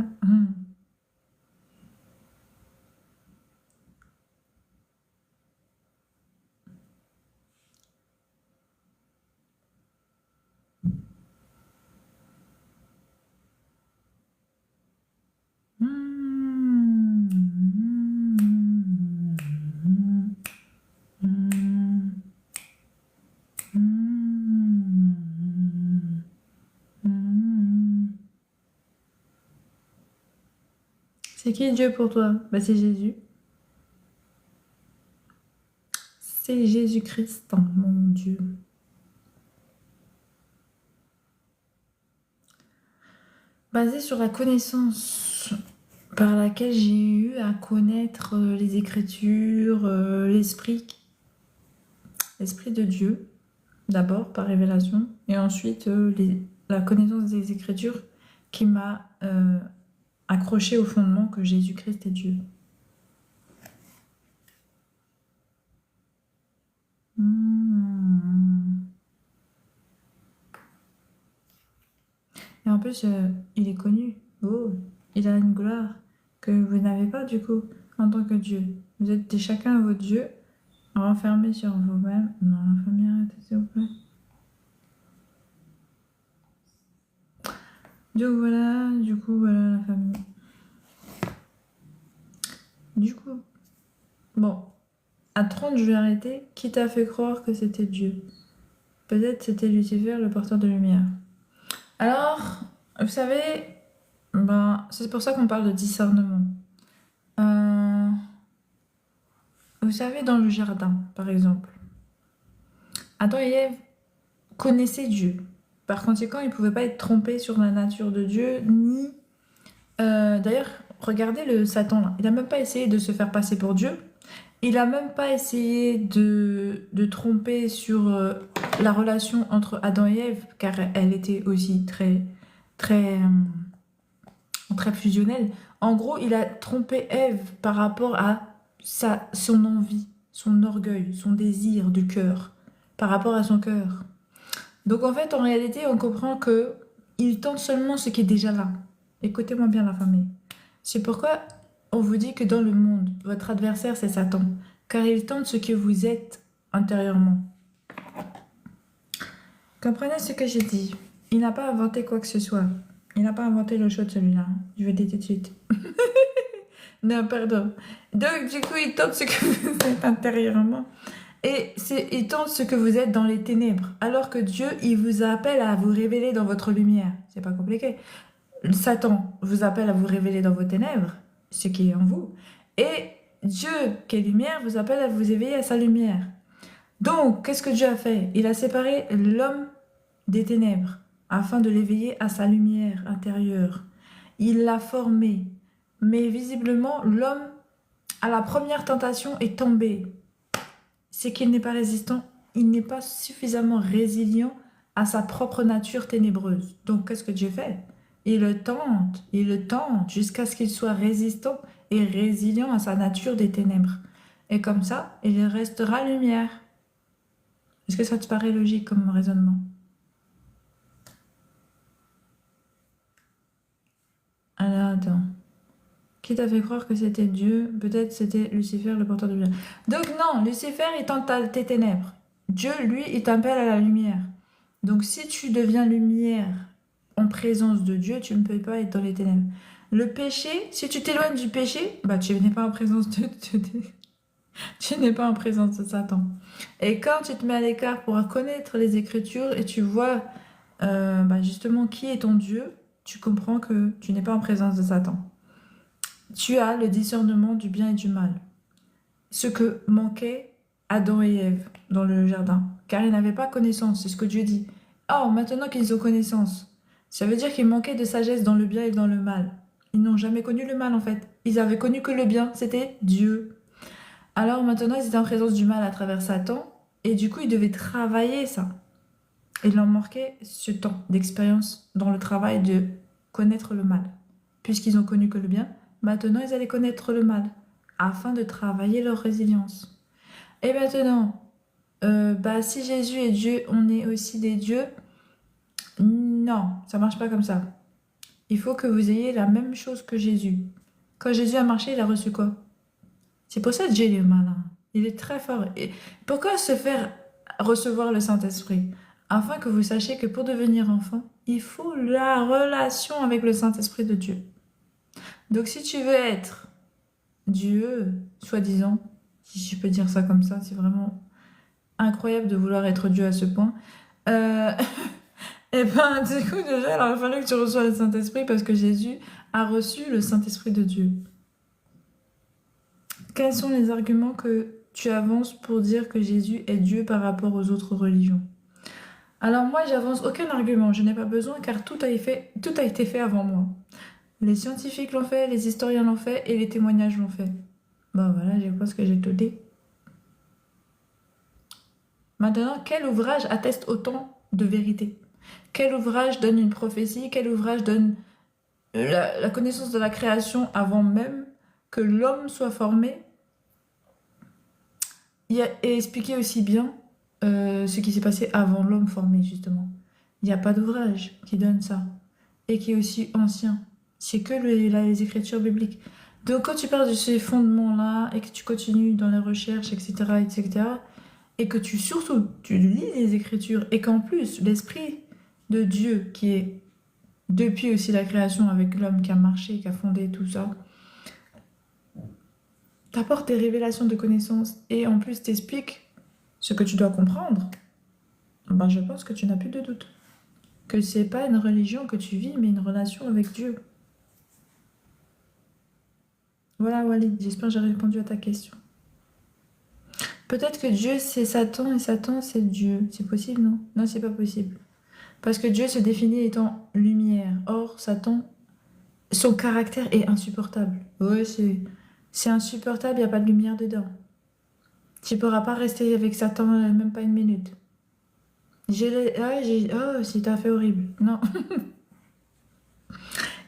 C'est qui Dieu pour toi? Bah, c'est Jésus. C'est Jésus-Christ, mon Dieu. Basé sur la connaissance par laquelle j'ai eu à connaître les Écritures, l'Esprit de Dieu, d'abord par révélation, et ensuite la connaissance des Écritures qui m'a accroché au fondement que Jésus-Christ est Dieu. Et en plus, il est connu. Oh, il a une gloire que vous n'avez pas du coup en tant que Dieu. Vous êtes chacun votre Dieu, renfermé sur vous-même. Non, la famille, arrêtez s'il vous plaît. Donc voilà, du coup, voilà la famille. Du coup, bon, à 30, je vais arrêter. Qui t'a fait croire que c'était Dieu? Peut-être c'était Lucifer, le porteur de lumière. Alors, vous savez, ben, c'est pour ça qu'on parle de discernement. Euh, vous savez, dans le jardin, par exemple, Adam et Ève connaissaient Dieu. Par conséquent, ils ne pouvaient pas être trompés sur la nature de Dieu, ni... D'ailleurs, regardez le Satan là. Il n'a même pas essayé de se faire passer pour Dieu. Il n'a même pas essayé de tromper sur la relation entre Adam et Ève, car elle était aussi très, très fusionnelle. En gros, il a trompé Ève par rapport à son envie, son orgueil, son désir du cœur, par rapport à son cœur. Donc en fait, en réalité, on comprend que il tente seulement ce qui est déjà là. Écoutez-moi bien la famille. C'est pourquoi on vous dit que dans le monde, votre adversaire, c'est Satan, car il tente ce que vous êtes intérieurement. Comprenez ce que j'ai dit. Il n'a pas inventé quoi que ce soit. Il n'a pas inventé l'eau chaude, celui-là. Je vais le dire tout de suite. Non, pardon. Donc, du coup, il tente ce que vous êtes intérieurement. Et il tente ce que vous êtes dans les ténèbres. Alors que Dieu, il vous appelle à vous révéler dans votre lumière. C'est pas compliqué. Satan vous appelle à vous révéler dans vos ténèbres, ce qui est en vous. Et Dieu, qui est lumière, vous appelle à vous éveiller à sa lumière. Donc, qu'est-ce que Dieu a fait? Il a séparé l'homme des ténèbres afin de l'éveiller à sa lumière intérieure. Il l'a formé. Mais visiblement, l'homme, à la première tentation, est tombé. C'est qu'il n'est pas résistant. Il n'est pas suffisamment résilient à sa propre nature ténébreuse. Donc, qu'est-ce que Dieu fait? Il le tente jusqu'à ce qu'il soit résistant et résilient à sa nature des ténèbres. Et comme ça, il restera lumière. Est-ce que ça te paraît logique comme raisonnement? Alors, attends. Qui t'a fait croire que c'était Dieu? Peut-être c'était Lucifer, le porteur de bien. Donc non, Lucifer, il tente tes ténèbres. Dieu, lui, il t'appelle à la lumière. Donc si tu deviens lumière en présence de Dieu, tu ne peux pas être dans les ténèbres. Le péché, si tu t'éloignes du péché, bah tu n'es pas en présence de Dieu. Tu n'es pas en présence de Satan. Et quand tu te mets à l'écart pour connaître les Écritures et tu vois justement qui est ton Dieu, tu comprends que tu n'es pas en présence de Satan. Tu as le discernement du bien et du mal. Ce que manquait Adam et Ève dans le jardin. Car ils n'avaient pas connaissance, c'est ce que Dieu dit. Oh, maintenant qu'ils ont connaissance, ça veut dire qu'ils manquaient de sagesse dans le bien et dans le mal. Ils n'ont jamais connu le mal en fait. Ils avaient connu que le bien, c'était Dieu. Alors maintenant, ils étaient en présence du mal à travers Satan. Et du coup, ils devaient travailler ça. Il leur manquait ce temps d'expérience dans le travail de connaître le mal. Puisqu'ils ont connu que le bien, maintenant ils allaient connaître le mal, afin de travailler leur résilience. Et maintenant, si Jésus est Dieu, on est aussi des dieux. Non, ça marche pas comme ça. Il faut que vous ayez la même chose que Jésus. Quand Jésus a marché, il a reçu quoi? C'est pour ça que Dieu il est malin. Il est très fort. Et pourquoi se faire recevoir le Saint-Esprit? Afin que vous sachiez que pour devenir enfant, il faut la relation avec le Saint-Esprit de Dieu. Donc si tu veux être Dieu, soi-disant, si je peux dire ça comme ça, c'est vraiment incroyable de vouloir être Dieu à ce point. Et ben du coup déjà, il aurait fallu que tu reçoives le Saint-Esprit parce que Jésus a reçu le Saint-Esprit de Dieu. Quels sont les arguments que tu avances pour dire que Jésus est Dieu par rapport aux autres religions? Alors moi, j'avance aucun argument, je n'ai pas besoin car tout a été fait avant moi. Les scientifiques l'ont fait, les historiens l'ont fait et les témoignages l'ont fait. Bon voilà, je pense que j'ai tout dit. Maintenant, quel ouvrage atteste autant de vérité? Quel ouvrage donne une prophétie? Quel ouvrage donne la connaissance de la création avant même que l'homme soit formé? Et expliquer aussi bien ce qui s'est passé avant l'homme formé, justement. Il n'y a pas d'ouvrage qui donne ça. Et qui est aussi ancien. C'est que les écritures bibliques. Donc quand tu parles de ces fondements-là et que tu continues dans la recherche, etc., et que tu lis les écritures et qu'en plus l'esprit de Dieu qui est depuis aussi la création avec l'homme qui a marché, qui a fondé tout ça, t'apporte des révélations de connaissances et en plus t'explique ce que tu dois comprendre, je pense que tu n'as plus de doute que c'est pas une religion que tu vis, mais une relation avec Dieu. Voilà, Walid, j'espère que j'ai répondu à ta question. Peut-être que Dieu c'est Satan et Satan c'est Dieu. C'est possible, non? Non, c'est pas possible. Parce que Dieu se définit étant lumière. Or, Satan, son caractère est insupportable. Ouais, c'est insupportable, il n'y a pas de lumière dedans. Tu pourras pas rester avec Satan même pas une minute. Oh, c'est tout à fait horrible. Non.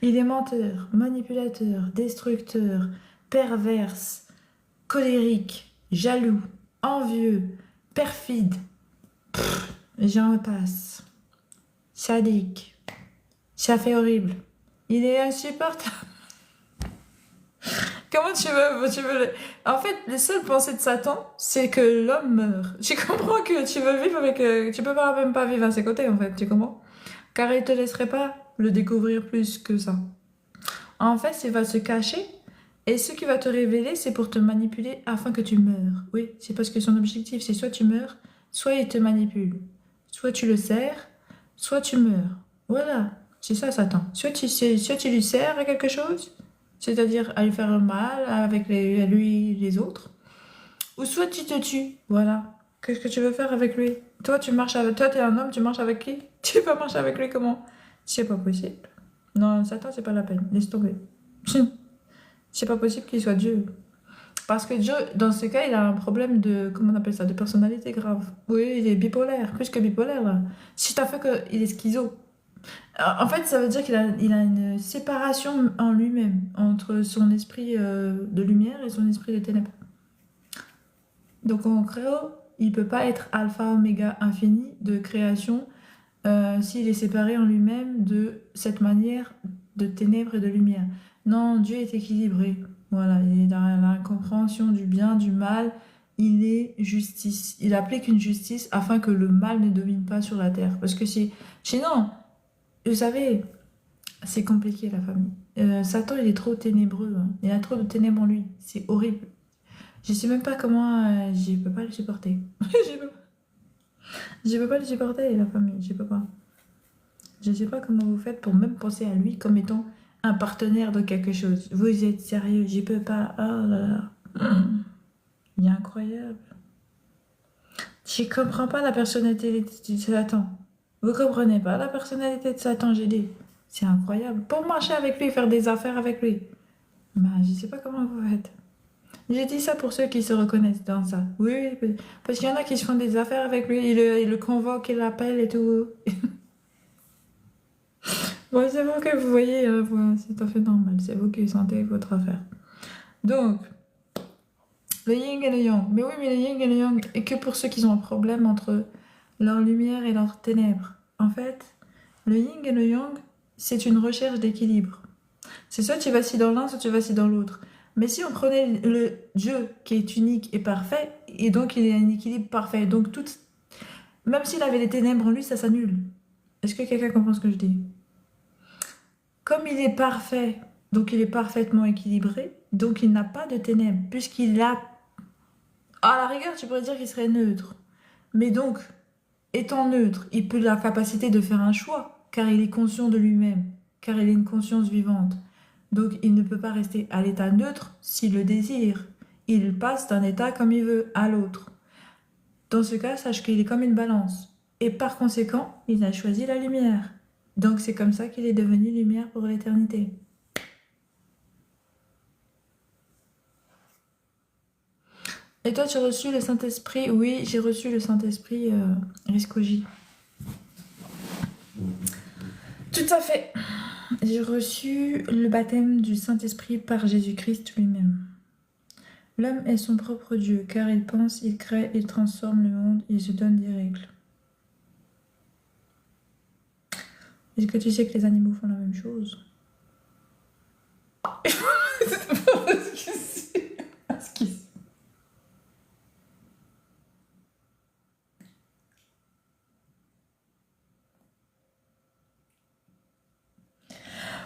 Il est menteur, manipulateur, destructeur, perverse, colérique, jaloux, envieux, perfide. J'en passe. Sadique. Ça fait horrible. Il est insupportable. Comment En fait, les seules pensées de Satan, c'est que l'homme meurt. Tu comprends que tu veux vivre avec... tu peux pas même pas vivre à ses côtés, en fait. Tu comprends? Car il te laisserait pas le découvrir plus que ça. En fait, il va se cacher. Et ce qu'il va te révéler, c'est pour te manipuler afin que tu meurs. Oui, c'est parce que son objectif, c'est soit tu meurs, soit il te manipule. Soit tu le sers, soit tu meurs. Voilà, c'est ça Satan. Soit tu lui sers à quelque chose, c'est-à-dire à lui faire mal avec à lui et les autres, ou soit tu te tues. Voilà. Qu'est-ce que tu veux faire avec lui? Toi, toi, t'es un homme, tu marches avec qui? Tu vas marcher avec lui comment? C'est pas possible. Non, Satan, c'est pas la peine. Laisse tomber. C'est pas possible qu'il soit Dieu. Parce que Dieu, dans ce cas, il a un problème de, comment on appelle ça, de personnalité grave. Oui, il est bipolaire, plus que bipolaire, là. Si t'as fait qu'il est schizo. En fait, ça veut dire il a une séparation en lui-même entre son esprit de lumière et son esprit de ténèbres. Donc en créo, il peut pas être alpha, oméga, infini de création s'il est séparé en lui-même de cette manière de ténèbres et de lumière. Non, Dieu est équilibré. Voilà, il a la compréhension du bien, du mal. Il est justice. Il applique une justice afin que le mal ne domine pas sur la terre. Parce que sinon, vous savez, c'est compliqué la famille. Satan, il est trop ténébreux, hein. Il a trop de ténèbres en lui. C'est horrible. Je sais même pas comment. Je peux pas le supporter. Je peux pas le supporter, la famille. Je peux pas. Je sais pas comment vous faites pour même penser à lui comme étant un partenaire de quelque chose. Vous êtes sérieux? Je peux pas. Oh là là. Il est incroyable. Je comprends pas la personnalité de Satan. Vous comprenez pas la personnalité de Satan, j'ai dit. C'est incroyable. Pour marcher avec lui, faire des affaires avec lui. Bah, je sais pas comment vous faites. J'ai dit ça pour ceux qui se reconnaissent dans ça. Oui, oui, parce qu'il y en a qui se font des affaires avec lui. Il le convoque, il l'appelle et tout. Bon, c'est vous que vous voyez, c'est tout à fait normal. C'est vous qui sentez votre affaire. Donc, le yin et le yang. Mais oui, mais le yin et le yang, et que pour ceux qui ont un problème entre leur lumière et leurs ténèbres. En fait, le yin et le yang, c'est une recherche d'équilibre. C'est soit tu vacilles dans l'un, soit tu vacilles dans l'autre. Mais si on prenait le Dieu qui est unique et parfait, et donc il y a un équilibre parfait, donc même s'il avait les ténèbres en lui, ça s'annule. Est-ce que quelqu'un comprend ce que je dis? Comme il est parfait, donc il est parfaitement équilibré, donc il n'a pas de ténèbres, puisqu'il a... À la rigueur, tu pourrais dire qu'il serait neutre. Mais donc, étant neutre, il peut la capacité de faire un choix, car il est conscient de lui-même, car il est une conscience vivante. Donc il ne peut pas rester à l'état neutre s'il le désire. Il passe d'un état comme il veut à l'autre. Dans ce cas, sache qu'il est comme une balance. Et par conséquent, il a choisi la lumière. Donc c'est comme ça qu'il est devenu lumière pour l'éternité. Et toi, tu as reçu le Saint-Esprit? Oui, j'ai reçu le Saint-Esprit Riscoji. Tout à fait. J'ai reçu le baptême du Saint-Esprit par Jésus-Christ lui-même. L'homme est son propre Dieu, car il pense, il crée, il transforme le monde, il se donne des règles. Est-ce que tu sais que les animaux font la même chose?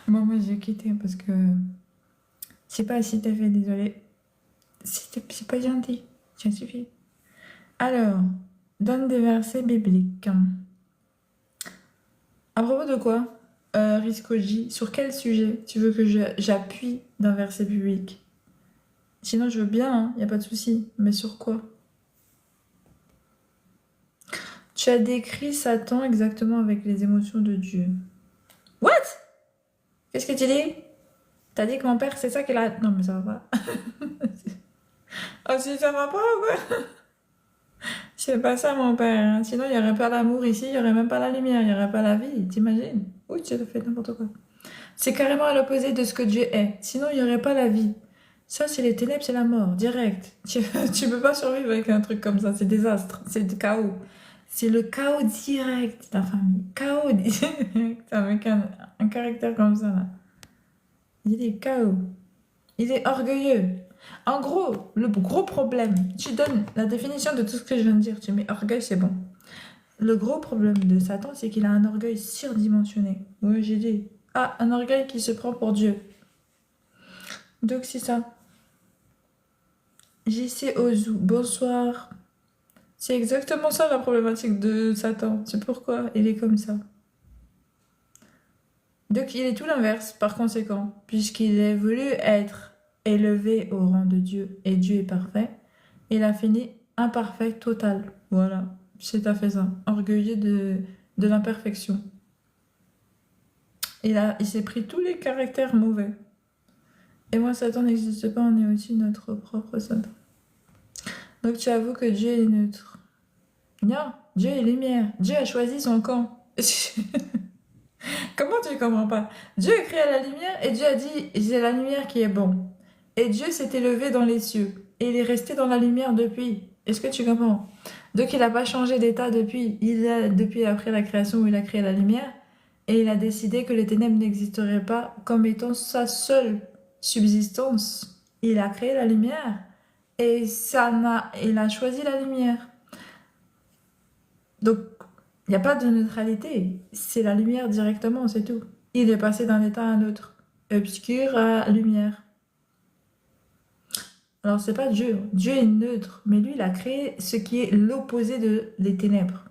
Bon, moi j'ai quitté parce que c'est pas si t'as fait, désolé. C'est pas gentil, ça suffit. Alors, donne des versets bibliques. À propos de quoi, Riscoji, sur quel sujet tu veux que j'appuie d'un verset biblique? Sinon, je veux bien, hein, y a pas de souci. Mais sur quoi? Tu as décrit Satan exactement avec les émotions de Dieu. What? Qu'est-ce que tu dis? T'as dit que mon père, c'est ça qu'il a... Non, mais ça va pas. Ah, si, ça va pas, quoi. C'est pas ça, mon père, hein. Sinon, il y aurait pas l'amour ici, il y aurait même pas la lumière, il y aurait pas la vie, t'imagines? Oui, tu as fait n'importe quoi. C'est carrément à l'opposé de ce que Dieu est. Sinon, il n'y aurait pas la vie. Ça, c'est les ténèbres, c'est la mort, direct. Tu peux pas survivre avec un truc comme ça, c'est désastre, c'est le chaos. C'est le chaos direct, ta famille. Chaos direct, avec un caractère comme ça, là. Il est chaos. Il est orgueilleux. En gros, le gros problème, tu donnes la définition de tout ce que je viens de dire, tu mets orgueil, c'est bon. Le gros problème de Satan, c'est qu'il a un orgueil surdimensionné. Oui, j'ai dit. Ah, un orgueil qui se prend pour Dieu. Donc c'est ça. JC Ozu, bonsoir. C'est exactement ça la problématique de Satan. C'est pourquoi il est comme ça. Donc il est tout l'inverse, par conséquent, puisqu'il est voulu être élevé au rang de Dieu, et Dieu est parfait, il a fini imparfait total. Voilà, c'est à fait ça. Orgueilleux de l'imperfection. Il s'est pris tous les caractères mauvais. Et moi, Satan n'existe pas, on est aussi notre propre Satan. Donc tu avoues que Dieu est neutre. Non, Dieu est lumière. Dieu a choisi son camp. Comment tu ne comprends pas? Dieu a créé la lumière et Dieu a dit, c'est la lumière qui est bon. Et Dieu s'est élevé dans les cieux. Et il est resté dans la lumière depuis. Est-ce que tu comprends? Donc il n'a pas changé d'état depuis. Depuis après la création où il a créé la lumière. Et il a décidé que les ténèbres n'existeraient pas comme étant sa seule subsistance. Il a créé la lumière. Et il a choisi la lumière. Donc, il n'y a pas de neutralité. C'est la lumière directement, c'est tout. Il est passé d'un état à un autre. Obscur à lumière. Alors, c'est pas Dieu. Dieu est neutre. Mais lui, il a créé ce qui est l'opposé des ténèbres.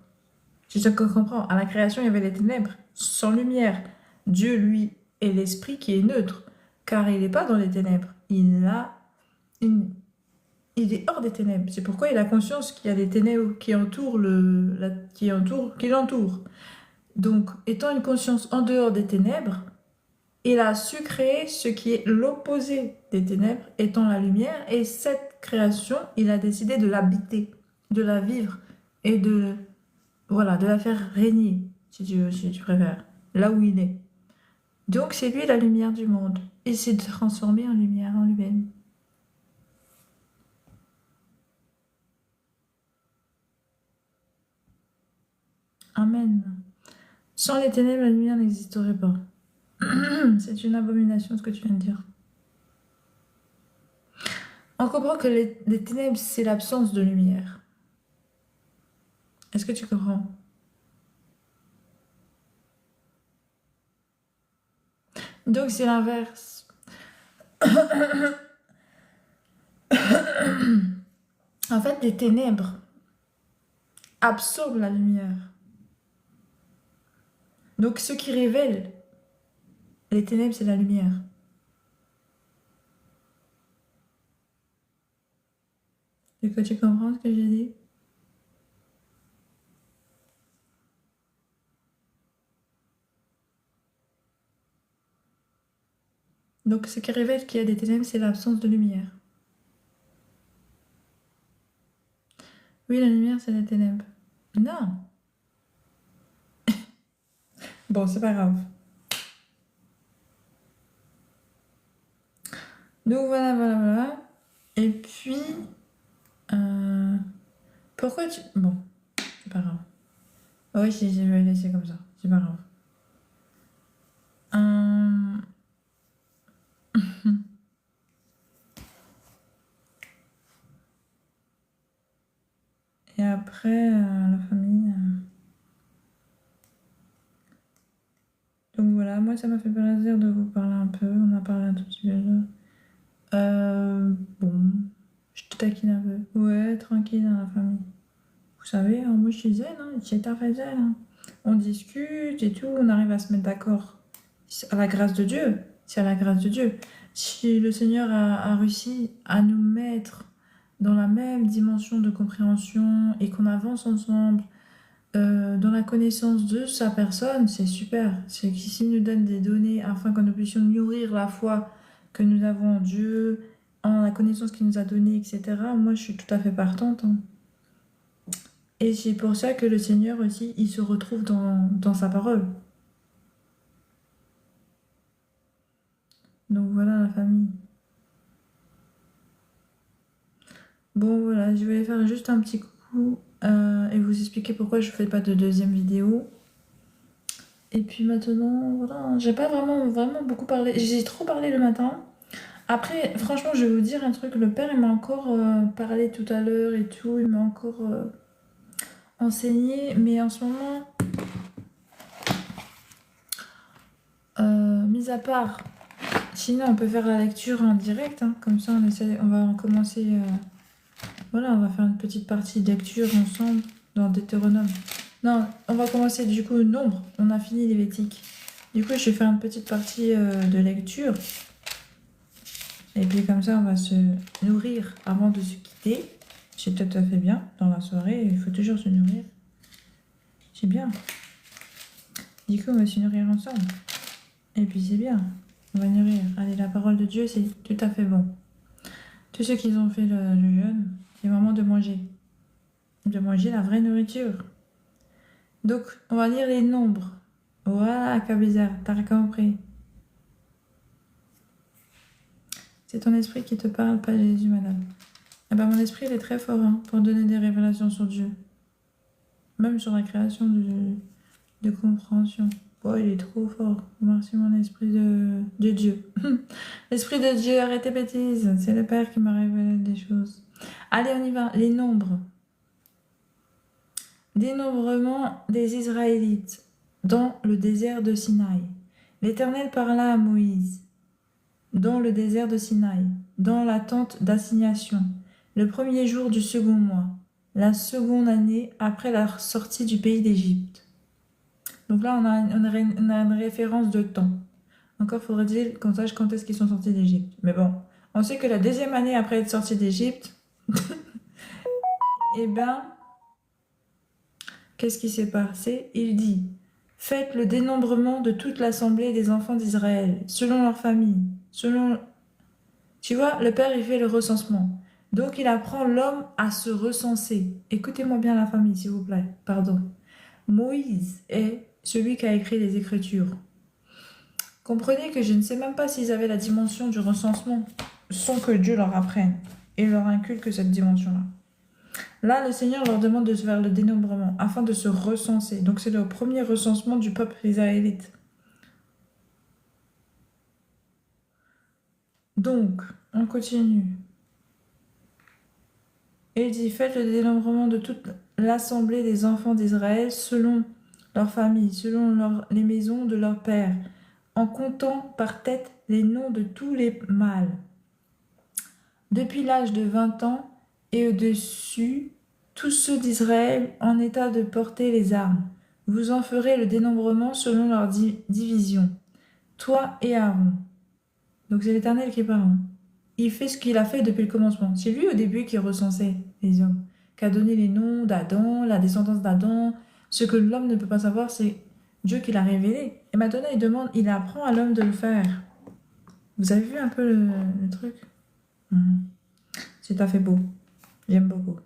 C'est ce qu'on comprend. À la création, il y avait les ténèbres sans lumière. Dieu, lui, est l'esprit qui est neutre. Car il n'est pas dans les ténèbres. Il est hors des ténèbres. C'est pourquoi il a conscience qu'il y a des ténèbres qui l'entourent. Donc, étant une conscience en dehors des ténèbres, il a su créer ce qui est l'opposé des ténèbres, étant la lumière. Et cette création, il a décidé de l'habiter, de la vivre et voilà, de la faire régner, si tu préfères, là où il est. Donc, c'est lui la lumière du monde. Il s'est transformé en lumière en lui-même. Amen. Sans les ténèbres, la lumière n'existerait pas. C'est une abomination ce que tu viens de dire. On comprend que les ténèbres, c'est l'absence de lumière. Est-ce que tu comprends? Donc c'est l'inverse. En fait, les ténèbres absorbent la lumière. Donc ce qui révèle les ténèbres, c'est la lumière. Est-ce que tu comprends ce que j'ai dit? Donc ce qui révèle qu'il y a des ténèbres, c'est l'absence de lumière. Oui, la lumière, c'est les ténèbres. Non. Bon, c'est pas grave. Donc voilà. Et puis... pourquoi tu... Bon, c'est pas grave. Oui, je vais laisser comme ça. C'est pas grave. Et après, la famille... Donc voilà, moi ça m'a fait plaisir de vous parler un peu. On a parlé un tout petit peu bon, je te taquine un peu. Ouais, tranquille dans la famille. Vous savez, moi je suis zen, hein, c'est à fait zen. Hein. on discute et tout, on arrive à se mettre d'accord. C'est à la grâce de Dieu. C'est à la grâce de Dieu. Si le Seigneur a réussi à nous mettre dans la même dimension de compréhension et qu'on avance ensemble dans la connaissance de sa personne, c'est super. C'est qu'il nous donne des données afin que nous puissions nourrir la foi que nous avons en Dieu, en la connaissance qu'il nous a donnée, etc. Moi, je suis tout à fait partante, hein. Et c'est pour ça que le Seigneur aussi, il se retrouve dans sa parole. Donc voilà la famille. Bon voilà, je vais faire juste un petit coucou et vous expliquer pourquoi je fais pas de deuxième vidéo. Et puis maintenant, voilà, j'ai pas vraiment beaucoup parlé. J'ai trop parlé le matin. Après, franchement, je vais vous dire un truc. Le père, il m'a encore parlé tout à l'heure et tout. Il m'a encore enseigné. Mais en ce moment, mis à part, sinon on peut faire la lecture en direct, hein. Comme ça on va commencer, voilà, on va faire une petite partie de lecture ensemble dans Deutéronome. Non, on va commencer du coup nombre, on a fini Lévitique. Du coup je vais faire une petite partie de lecture. Et puis comme ça on va se nourrir avant de se quitter. C'est tout à fait bien, dans la soirée il faut toujours se nourrir. C'est bien. Du coup on va se nourrir ensemble. Et puis c'est bien. On va nourrir. Allez, la parole de Dieu, c'est tout à fait bon. Tous ceux qui ont fait le jeûne, c'est le moment de manger. De manger la vraie nourriture. Donc, on va lire les nombres. Voilà, Kabeza, t'as compris. C'est ton esprit qui te parle, pas Jésus, madame. Eh ben, mon esprit, il est très fort, hein, pour donner des révélations sur Dieu. Même sur la création de compréhension. Oh, il est trop fort. Merci mon esprit de Dieu. L'esprit de Dieu, arrête tes bêtises. C'est le Père qui m'a révélé des choses. Allez, on y va. Les nombres. Dénombrement des Israélites dans le désert de Sinaï. L'Éternel parla à Moïse dans le désert de Sinaï, dans la tente d'assignation, le premier jour du second mois, la seconde année après la sortie du pays d'Égypte. Donc là, on a une référence de temps. Encore faudrait-il qu'on sache quand est-ce qu'ils sont sortis d'Égypte. Mais bon, on sait que la deuxième année après être sortis d'Égypte, eh ben, qu'est-ce qui s'est passé? Il dit, faites le dénombrement de toute l'assemblée des enfants d'Israël, selon leur famille, selon... Tu vois, le Père, il fait le recensement. Donc, il apprend l'homme à se recenser. Écoutez-moi bien la famille, s'il vous plaît. Pardon. Moïse est celui qui a écrit les Écritures. Comprenez que je ne sais même pas s'ils avaient la dimension du recensement sans que Dieu leur apprenne et leur inculque cette dimension-là. Là, le Seigneur leur demande de faire le dénombrement afin de se recenser. Donc, c'est le premier recensement du peuple israélite. Donc, on continue. Et il dit, faites le dénombrement de toute l'assemblée des enfants d'Israël selon leur famille, selon les maisons de leur père, en comptant par tête les noms de tous les mâles. Depuis l'âge de 20 ans et au-dessus, tous ceux d'Israël en état de porter les armes. Vous en ferez le dénombrement selon leur division. Toi et Aaron. Donc c'est l'Éternel qui parle. Il fait ce qu'il a fait depuis le commencement. C'est lui au début qui recensait les hommes, qui a donné les noms d'Adam, la descendance d'Adam. Ce que l'homme ne peut pas savoir, c'est Dieu qui l'a révélé. Et maintenant, il apprend à l'homme de le faire. Vous avez vu un peu le truc? C'est tout à fait beau. J'aime beaucoup.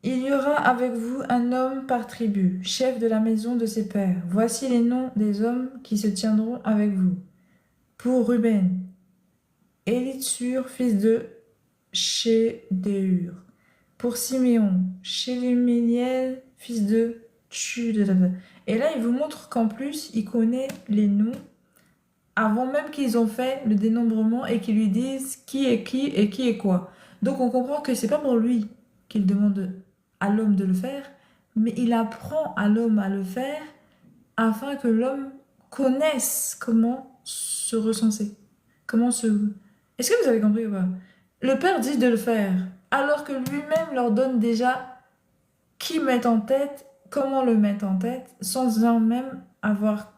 Il y aura avec vous un homme par tribu, chef de la maison de ses pères. Voici les noms des hommes qui se tiendront avec vous. Pour Ruben, Élitsur, fils de Chédéur. Pour Siméon, Shelumiel, fils de Tchud. Et là, il vous montre qu'en plus, il connaît les noms avant même qu'ils ont fait le dénombrement et qu'ils lui disent qui est qui et qui est quoi. Donc on comprend que c'est pas pour lui qu'il demande à l'homme de le faire, mais il apprend à l'homme à le faire afin que l'homme connaisse comment se recenser. Comment se... Est-ce que vous avez compris ou pas? Le Père dit de le faire, alors que lui-même leur donne déjà qui mettent en tête, comment le mettre en tête, sans même avoir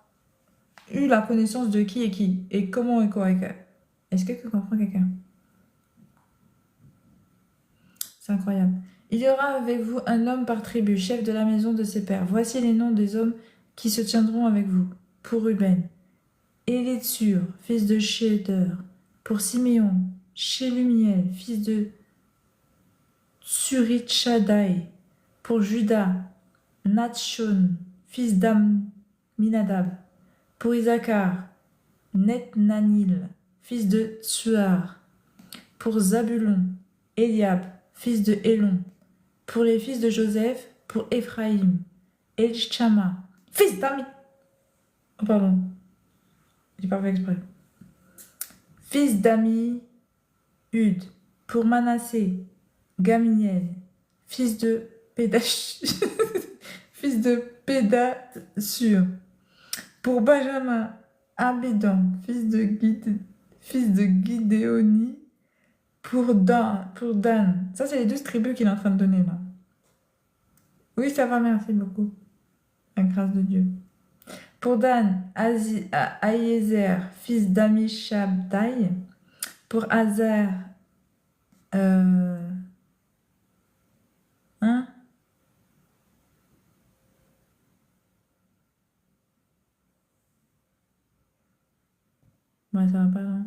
eu la connaissance de qui est qui, et comment et quoi et quoi. Est-ce que tu comprends quelqu'un? C'est incroyable. Il y aura avec vous un homme par tribu, chef de la maison de ses pères. Voici les noms des hommes qui se tiendront avec vous. Pour Ruben, Élitsur, fils de Shéter. Pour Siméon, Shelumiel, fils de Tsuritshadai. Pour Judas, Natshon, fils d'Amminadab. Pour Isaacar, Nethanil, fils de Tsuar. Pour Zabulon, Eliab, fils de Hélon. Pour les fils de Joseph, pour Éphraïm, Elishama, fils d'Ami. Oh, pardon, j'ai pas fait exprès. Fils d'Ami, Hud. Pour Manassé, Gamiel, fils de Pédash, fils de Pédasur. Pour Benjamin, Abédan, fils de Gidéoni. Pour Dan. Ça, c'est les 12 tribus qu'il est en train de donner là. Oui, ça va, merci beaucoup. La grâce de Dieu. Pour Dan, Aïezer, fils d'Amishabdaï. Pour Hazer, hein? Ouais, ça va pas, hein.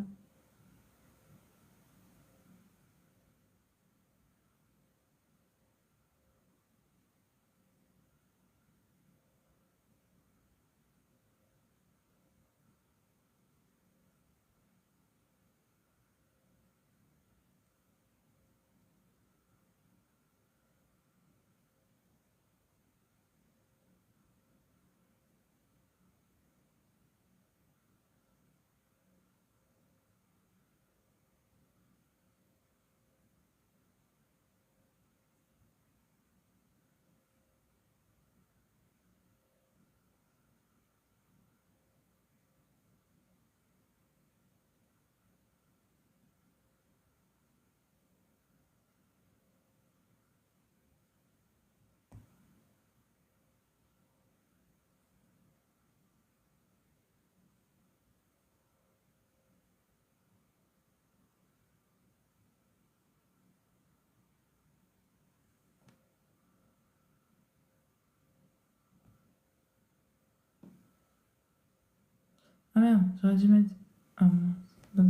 Ah merde, j'aurais dû mettre. Ah mince, c'est pas ça.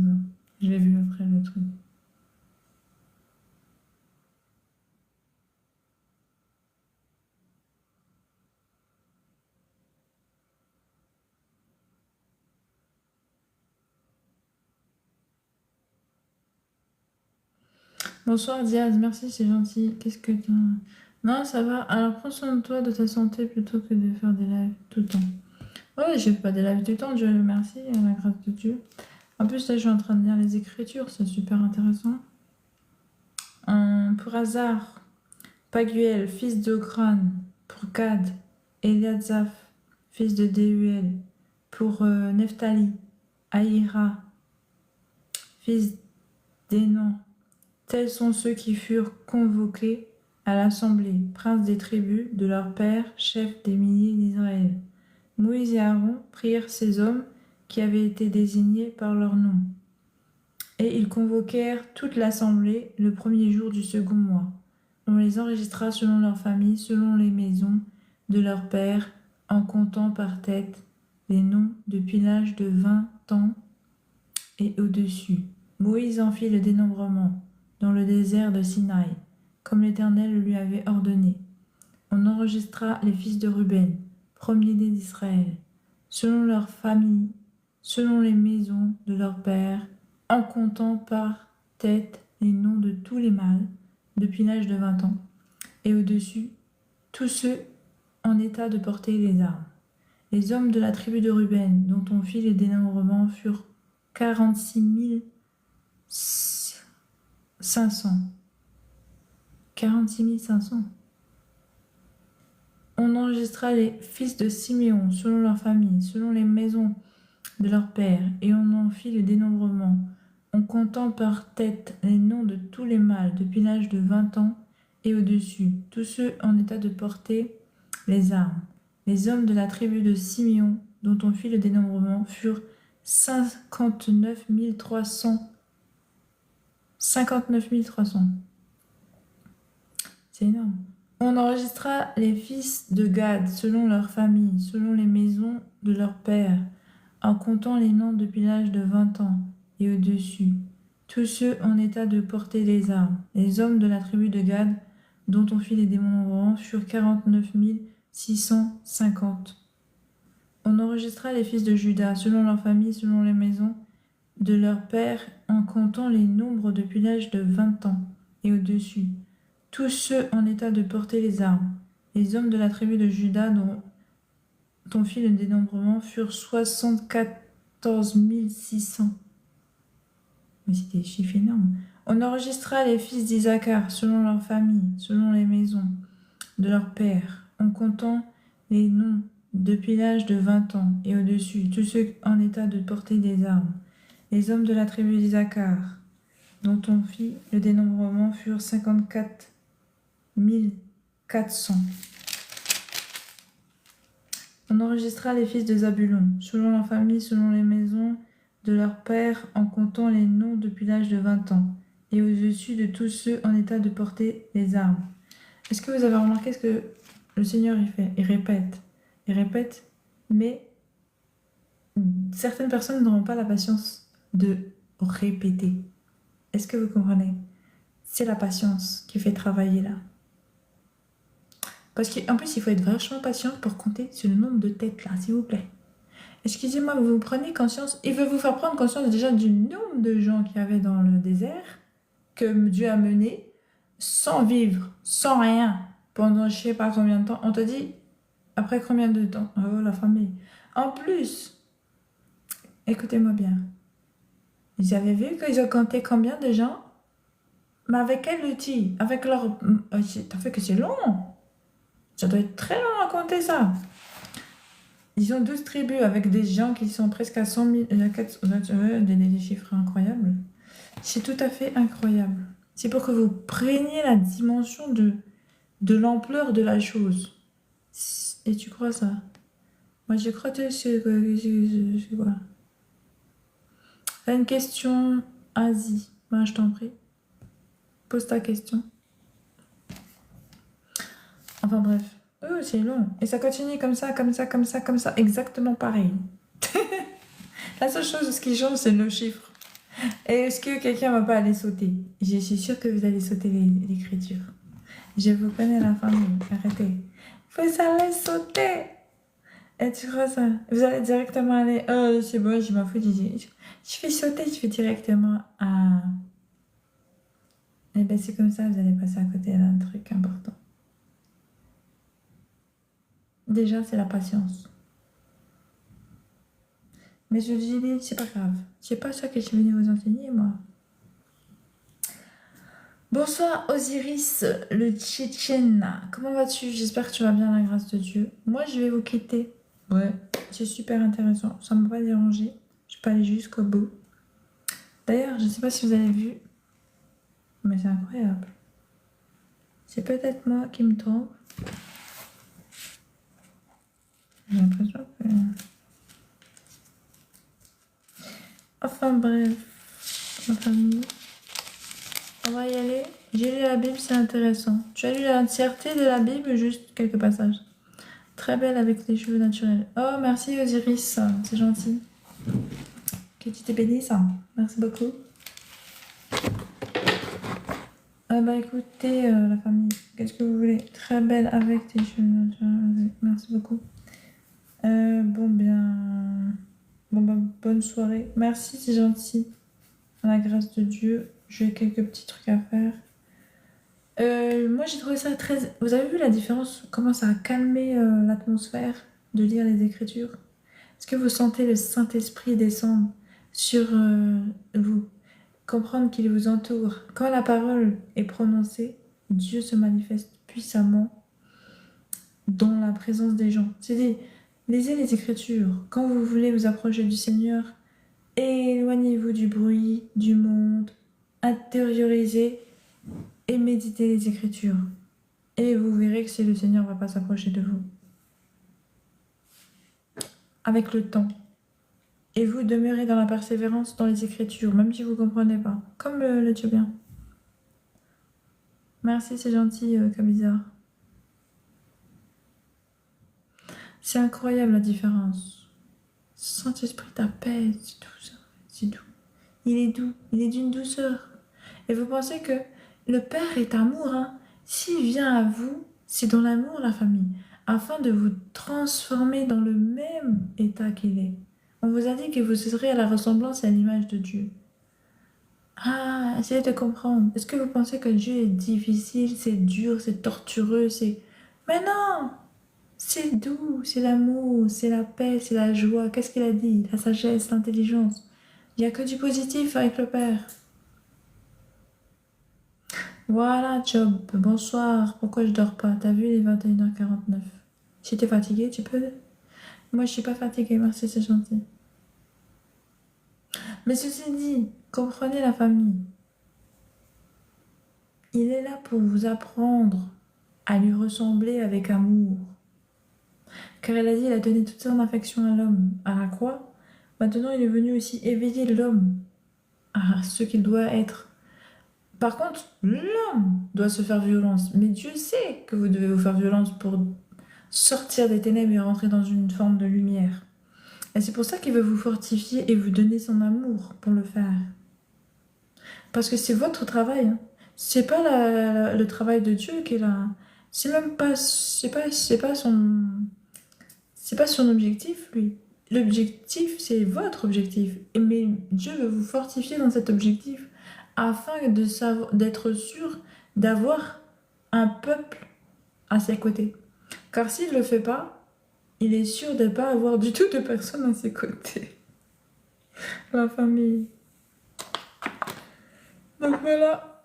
Je l'ai vu après le truc. Bonsoir Diaz, merci, c'est gentil. Qu'est-ce que t'as... Non, ça va. Alors prends soin de toi, de ta santé, plutôt que de faire des lives tout le temps. Ouais, je fais pas des lives tout le temps, Dieu merci, à la grâce de Dieu. En plus, là, je suis en train de lire les Écritures, c'est super intéressant. Pour Hazar, Paguel, fils d'Ocran. Pour Gad, Eliadzaph, fils de Déuel. Pour Nephtali, Aïra, fils d'Énan. Tels sont ceux qui furent convoqués à l'assemblée, princes des tribus de leur père, chefs des milliers d'Israël. Moïse et Aaron prirent ces hommes qui avaient été désignés par leur nom. Et ils convoquèrent toute l'assemblée le premier jour du second mois. On les enregistra selon leur famille, selon les maisons de leur père, en comptant par tête les noms depuis l'âge de 20 ans et au-dessus. Moïse en fit le dénombrement dans le désert de Sinaï, comme l'Éternel le lui avait ordonné. On enregistra les fils de Ruben, premiers-nés d'Israël, selon leurs familles, selon les maisons de leur père, en comptant par tête les noms de tous les mâles depuis l'âge de 20 ans, et au-dessus, tous ceux en état de porter les armes. Les hommes de la tribu de Ruben, dont on fit les dénombrements, furent 46 500. 46 500. On enregistra les fils de Siméon, selon leur famille, selon les maisons de leur père, et on en fit le dénombrement, en comptant par tête les noms de tous les mâles depuis l'âge de 20 ans et au-dessus, tous ceux en état de porter les armes. Les hommes de la tribu de Simeon, dont on fit le dénombrement, furent 59 300. 59 300. C'est énorme. On enregistra les fils de Gad selon leurs familles, selon les maisons de leurs pères, en comptant les noms depuis l'âge de 20 ans et au-dessus, tous ceux en état de porter les armes. Les hommes de la tribu de Gad, dont on fit les dénombrements, furent 49 650. On enregistra les fils de Juda selon leurs familles, selon les maisons de leurs pères, en comptant les nombres depuis l'âge de 20 ans et au-dessus, tous ceux en état de porter les armes. Les hommes de la tribu de Juda, dont on fit le dénombrement, furent 74 600. Mais c'était des chiffres énormes. On enregistra les fils d'Isaacar selon leurs familles, selon les maisons de leurs pères, en comptant les noms depuis l'âge de 20 ans et au-dessus, tous ceux en état de porter des armes. Les hommes de la tribu d'Isaacar, dont on fit le dénombrement, furent 54 400. On enregistra les fils de Zabulon, selon leur famille, selon les maisons de leurs pères, en comptant les noms depuis l'âge de 20 ans, et au-dessus de tous ceux en état de porter les armes. Est-ce que vous avez remarqué ce que le Seigneur y fait? Il répète, mais certaines personnes n'auront pas la patience de répéter. Est-ce que vous comprenez? C'est la patience qui fait travailler là. Parce qu'en plus, il faut être vachement patient pour compter sur le nombre de têtes là, s'il vous plaît. Excusez-moi, vous prenez conscience, il veut vous faire prendre conscience déjà du nombre de gens qu'il y avait dans le désert que Dieu a mené sans vivre, sans rien, pendant je sais pas combien de temps. On te dit, après combien de temps? Oh, la famille. En plus, écoutez-moi bien, ils avaient vu qu'ils ont compté combien de gens? Mais avec quel outil? Avec leur... T'as fait que c'est long. Ça doit être très long à compter ça. Ils ont 12 tribus avec des gens qui sont presque à 100 000... des chiffres incroyables. C'est tout à fait incroyable. C'est pour que vous preniez la dimension de l'ampleur de la chose. Et tu crois ça? Moi, je crois que c'est quoi? T'as une question, Asie. Moi, je t'en prie. Pose ta question. Enfin bref. Oh, c'est long. Et ça continue comme ça, exactement pareil. La seule chose ce qui change, c'est le chiffre. Et est-ce que quelqu'un va pas aller sauter? Je suis sûre que vous allez sauter l'écriture. Je vous connais la famille. Arrêtez. Vous allez sauter. Et tu crois ça? Vous allez directement aller... Oh, c'est bon, je m'en fous. Je vais sauter, je vais directement à... Eh ben c'est comme ça, vous allez passer à côté d'un truc important. Déjà, c'est la patience. Mais je dis, c'est pas grave. C'est pas ça que je suis venue vous enseigner, moi. Bonsoir Osiris, le Tchétchène. Comment vas-tu? J'espère que tu vas bien, la grâce de Dieu. Moi, je vais vous quitter. Ouais, c'est super intéressant. Ça ne m'a pas dérangé. Je peux aller jusqu'au bout. D'ailleurs, je ne sais pas si vous avez vu, mais c'est incroyable. C'est peut-être moi qui me trompe. J'ai l'impression que... Enfin bref, ma famille. On va y aller. J'ai lu la Bible, c'est intéressant. Tu as lu l'entièreté de la Bible ou juste quelques passages? Très belle avec les cheveux naturels. Oh, merci Osiris, c'est gentil. Que tu t'es béni, ça. Merci beaucoup. Ah bah écoutez, la famille, qu'est-ce que vous voulez? Très belle avec tes cheveux naturels. Merci beaucoup. Bon bah, bonne soirée. Merci, c'est gentil. À la grâce de Dieu, j'ai quelques petits trucs à faire. Moi, j'ai trouvé ça très... Vous avez vu la différence? Comment ça a calmé l'atmosphère de lire les Écritures? Est-ce que vous sentez le Saint-Esprit descendre sur vous? Comprendre qu'il vous entoure. Quand la parole est prononcée, Dieu se manifeste puissamment dans la présence des gens. C'est-à-dire, lisez les Écritures. Quand vous voulez vous approcher du Seigneur, éloignez-vous du bruit, du monde, intériorisez et méditez les Écritures. Et vous verrez que si le Seigneur ne va pas s'approcher de vous. Avec le temps. Et vous demeurez dans la persévérance dans les Écritures, même si vous ne comprenez pas. Comme le Dieu bien. Merci, c'est gentil, Kabizar. C'est incroyable la différence. Saint-Esprit t'apaise, c'est doux. Il est doux, il est d'une douceur. Et vous pensez que le Père est amour, hein? S'il vient à vous, c'est dans l'amour, la famille, afin de vous transformer dans le même état qu'il est. On vous a dit que vous serez à la ressemblance et à l'image de Dieu. Ah, essayez de comprendre. Est-ce que vous pensez que Dieu est difficile, c'est dur, c'est tortureux, c'est... Mais non! C'est doux, c'est l'amour, c'est la paix, c'est la joie. Qu'est-ce qu'il a dit? La sagesse, l'intelligence. Il n'y a que du positif avec le Père. Voilà, Job. Bonsoir. Pourquoi je dors pas? T'as vu, il est 21h49. Si t'es fatigué, tu peux... Moi, je suis pas fatiguée, merci, c'est gentil. Mais ceci dit, comprenez la famille. Il est là pour vous apprendre à lui ressembler avec amour. Car il a dit, il a donné toute son affection à l'homme à la croix. Maintenant, il est venu aussi éveiller l'homme à ce qu'il doit être. Par contre, l'homme doit se faire violence. Mais Dieu sait que vous devez vous faire violence pour sortir des ténèbres et rentrer dans une forme de lumière. Et c'est pour ça qu'il veut vous fortifier et vous donner son amour pour le faire. Parce que c'est votre travail. Hein. C'est pas le travail de Dieu qui est là. C'est même pas, c'est pas son objectif, lui. L'objectif, c'est votre objectif. Mais Dieu veut vous fortifier dans cet objectif afin d'être sûr d'avoir un peuple à ses côtés. Car s'il ne le fait pas, il est sûr de ne pas avoir du tout de personnes à ses côtés. La famille. Donc voilà.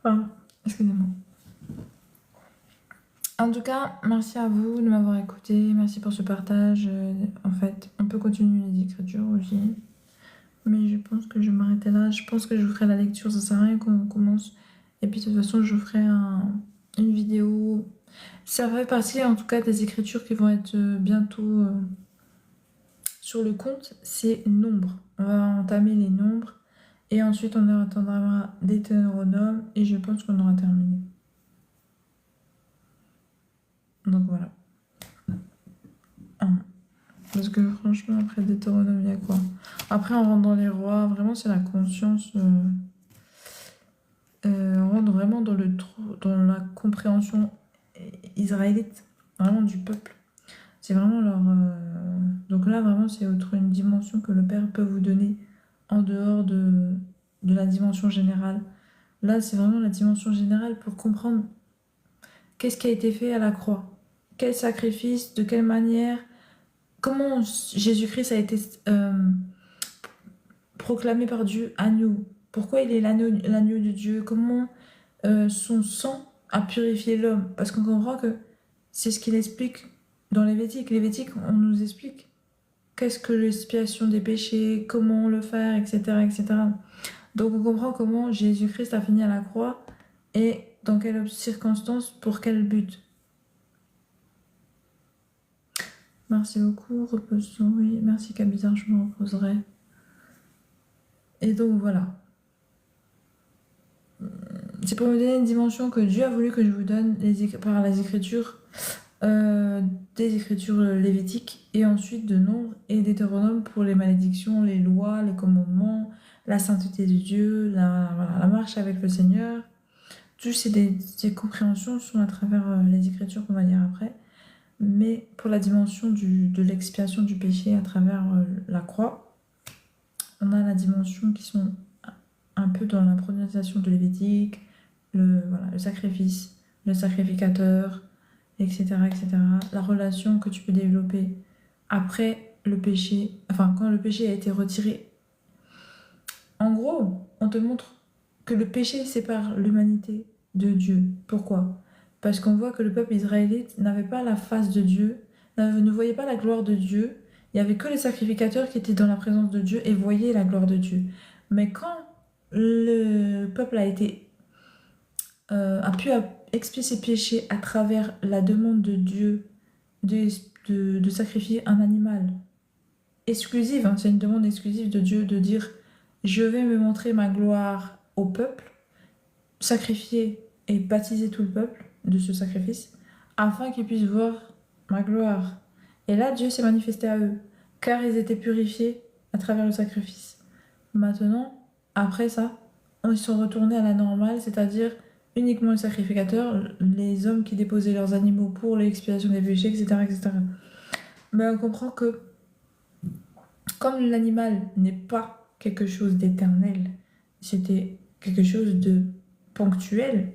Pardon, excusez-moi. En tout cas, merci à vous de m'avoir écouté. Merci pour ce partage. En fait, on peut continuer les écritures aussi. Mais je pense que je vais m'arrêter là. Je pense que je vous ferai la lecture. Ça sert à rien qu'on commence. Et puis de toute façon, je ferai une vidéo. Ça fait partie en tout cas des écritures qui vont être bientôt sur le compte. C'est nombres. On va entamer les nombres. Et ensuite, on attendra Deutéronome. Et je pense qu'on aura terminé. Donc voilà. Parce que franchement, après Deutéronome, il y a quoi? Après, on rentre dans les rois. Vraiment, c'est la conscience. On rentre vraiment dans la compréhension israélite. Vraiment du peuple. C'est vraiment leur... Donc là, vraiment, c'est une dimension que le Père peut vous donner en dehors de la dimension générale. Là, c'est vraiment la dimension générale pour comprendre qu'est-ce qui a été fait à la croix. Quel sacrifice, de quelle manière, comment Jésus-Christ a été proclamé par Dieu agneau. Pourquoi il est l'agneau de Dieu. Comment son sang a purifié l'homme. Parce qu'on comprend que c'est ce qu'il explique dans les Lévitique. Les Lévitique, on nous explique qu'est-ce que l'expiation des péchés, comment le faire, etc., etc. Donc on comprend comment Jésus-Christ a fini à la croix et dans quelles circonstances, pour quel but. Merci beaucoup, repose-toi, oui. Merci Kabizar, je me reposerai. Et donc voilà. C'est pour vous donner une dimension que Dieu a voulu que je vous donne par les Écritures, des Écritures lévitiques et ensuite de Nombre et Deutéronome pour les malédictions, les lois, les commandements, la sainteté de Dieu, la marche avec le Seigneur. Tout c'est des compréhensions sont à travers les Écritures qu'on va lire après. Mais pour la dimension de l'expiation du péché à travers la croix, on a la dimension qui sont un peu dans la prononciation de Lévitique, le sacrifice, le sacrificateur, etc., etc. La relation que tu peux développer après le péché, enfin quand le péché a été retiré. En gros, on te montre que le péché sépare l'humanité de Dieu. Pourquoi ? Parce qu'on voit que le peuple israélite n'avait pas la face de Dieu, ne voyait pas la gloire de Dieu. Il n'y avait que les sacrificateurs qui étaient dans la présence de Dieu et voyaient la gloire de Dieu. Mais quand le peuple a pu expier ses péchés à travers la demande de Dieu de sacrifier un animal exclusive, hein, c'est une demande exclusive de Dieu de dire je vais me montrer ma gloire au peuple, sacrifier et baptiser tout le peuple de ce sacrifice, afin qu'ils puissent voir ma gloire. Et là, Dieu s'est manifesté à eux, car ils étaient purifiés à travers le sacrifice. Maintenant, après ça, ils sont retournés à la normale, c'est-à-dire uniquement le sacrificateur, les hommes qui déposaient leurs animaux pour l'expiation des péchés, etc. etc. Mais on comprend que comme l'animal n'est pas quelque chose d'éternel, c'était quelque chose de ponctuel,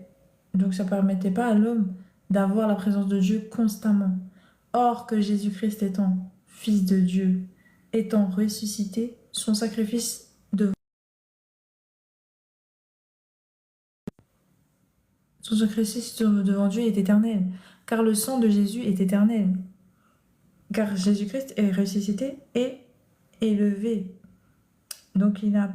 donc ça ne permettait pas à l'homme d'avoir la présence de Dieu constamment. Or que Jésus-Christ étant Fils de Dieu, étant ressuscité, son sacrifice devant Dieu est éternel, car le sang de Jésus est éternel, car Jésus-Christ est ressuscité et élevé. Donc il a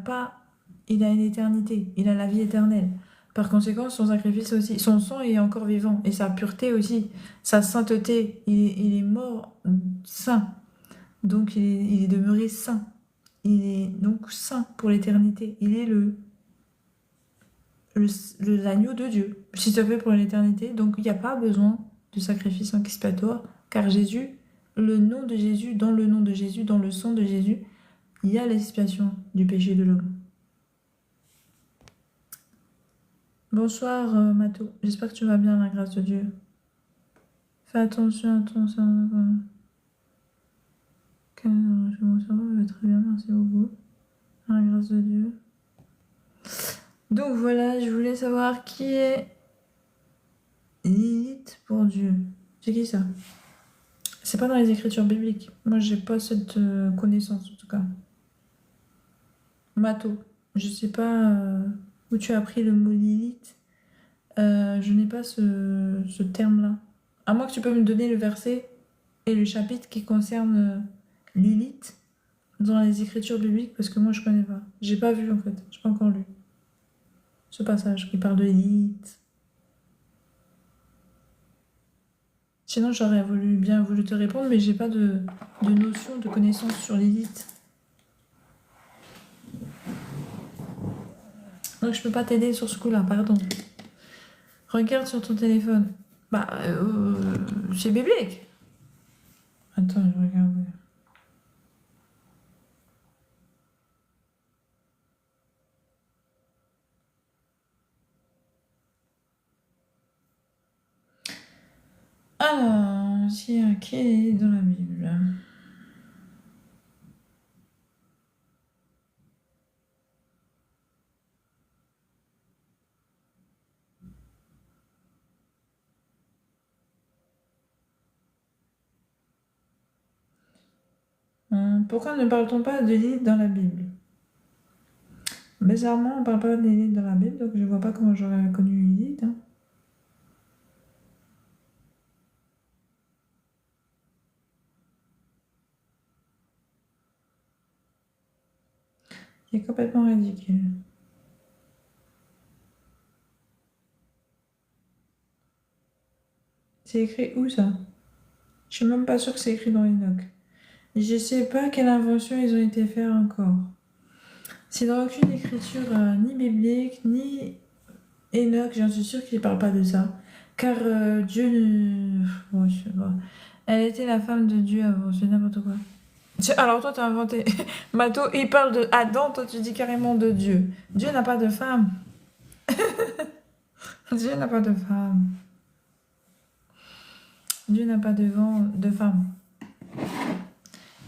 une éternité, il a la vie éternelle. Par conséquent, son sacrifice aussi, son sang est encore vivant et sa pureté aussi, sa sainteté, il est mort saint, donc il est demeuré saint. Il est donc saint pour l'éternité. Il est l'agneau de Dieu, si ça fait pour l'éternité. Donc il n'y a pas besoin de sacrifice expiatoire, car Jésus, le nom de Jésus, dans le nom de Jésus, dans le sang de Jésus, il y a l'expiation du péché de l'homme. Bonsoir Mato, j'espère que tu vas bien, la grâce de Dieu. Fais attention à ton sang. Mon cerveau va très bien, merci beaucoup. La grâce de Dieu. Donc voilà, je voulais savoir qui est Lilith pour Dieu. C'est qui ça? C'est pas dans les écritures bibliques. Moi, j'ai pas cette connaissance en tout cas. Mato, je sais pas où tu as appris le mot Lilith. Je n'ai pas ce terme-là. À moins que tu peux me donner le verset et le chapitre qui concerne Lilith dans les écritures bibliques, parce que moi je connais pas. J'ai pas vu en fait, j'ai pas encore lu ce passage qui parle de Lilith. Sinon j'aurais bien voulu te répondre, mais j'ai pas de notion, de connaissance sur Lilith. Donc je peux pas t'aider sur ce coup-là, pardon. Regarde sur ton téléphone. Bah, c'est biblique. Attends, je regarde. Alors, si qui est dans la Bible? Pourquoi ne parle-t-on pas de Lilith dans la Bible? Bizarrement, on ne parle pas de Lilith dans la Bible, donc je ne vois pas comment j'aurais connu Lilith. Hein. C'est complètement ridicule. C'est écrit où ça? Je suis même pas sûre que c'est écrit dans Enoch. Je sais pas quelle invention ils ont été faire encore. C'est dans aucune écriture ni biblique, ni Enoch, j'en suis sûre qu'il ne parle pas de ça. Car Dieu ne... Bon, je sais pas. Elle était la femme de Dieu avant, c'est n'importe quoi. Alors toi, t'as inventé. Mato, il parle de Adam, toi tu dis carrément de Dieu. Dieu n'a pas de femme. Dieu n'a pas de femme. Dieu n'a pas de femme.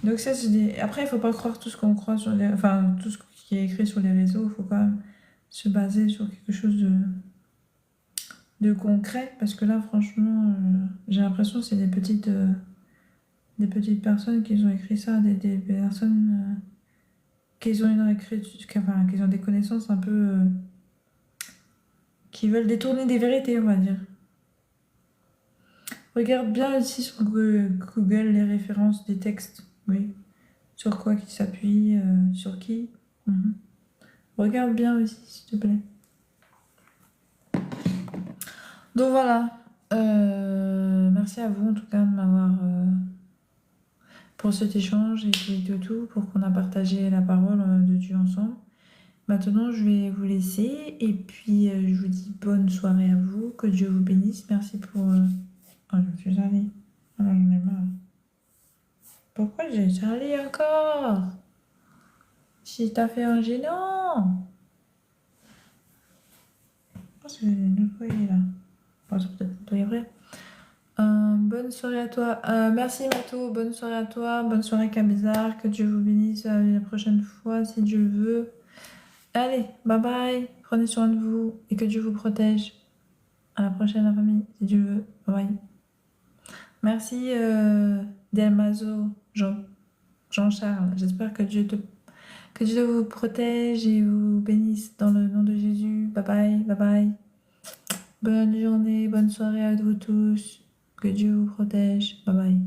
Donc ça, c'est des... Après, il faut pas croire tout ce qu'on croit sur les... Enfin, tout ce qui est écrit sur les réseaux. Il faut quand même se baser sur quelque chose de concret. Parce que là, franchement, j'ai l'impression que c'est des petites personnes qui ont écrit ça. Des personnes qui ont une écriture... Enfin, qui ont des connaissances un peu... qui veulent détourner des vérités, on va dire. Regarde bien ici sur Google les références des textes. Oui. Sur quoi qui s'appuie, sur qui. Regarde bien aussi, s'il te plaît. Donc voilà. Merci à vous en tout cas de m'avoir pour cet échange et tout, pour qu'on a partagé la parole de Dieu ensemble. Maintenant, je vais vous laisser et puis je vous dis bonne soirée à vous, que Dieu vous bénisse. Merci pour... Oh, je suis allée. Oh, j'en ai marre. Pourquoi j'ai Charlie encore? Si t'as fait un gênant. Je pense que une fois il est là. Bon, c'est peut-être pas vrai. Bonne soirée à toi. Merci Mato, bonne soirée à toi. Bonne soirée Kabizar. Que Dieu vous bénisse la prochaine fois si Dieu le veut. Allez, bye bye. Prenez soin de vous et que Dieu vous protège. À la prochaine la famille, si Dieu le veut. Bye bye. Merci Delmazo, Jean-Charles. J'espère que Dieu vous protège et vous bénisse dans le nom de Jésus. Bye bye, bye bye. Bonne journée, bonne soirée à vous tous. Que Dieu vous protège. Bye bye.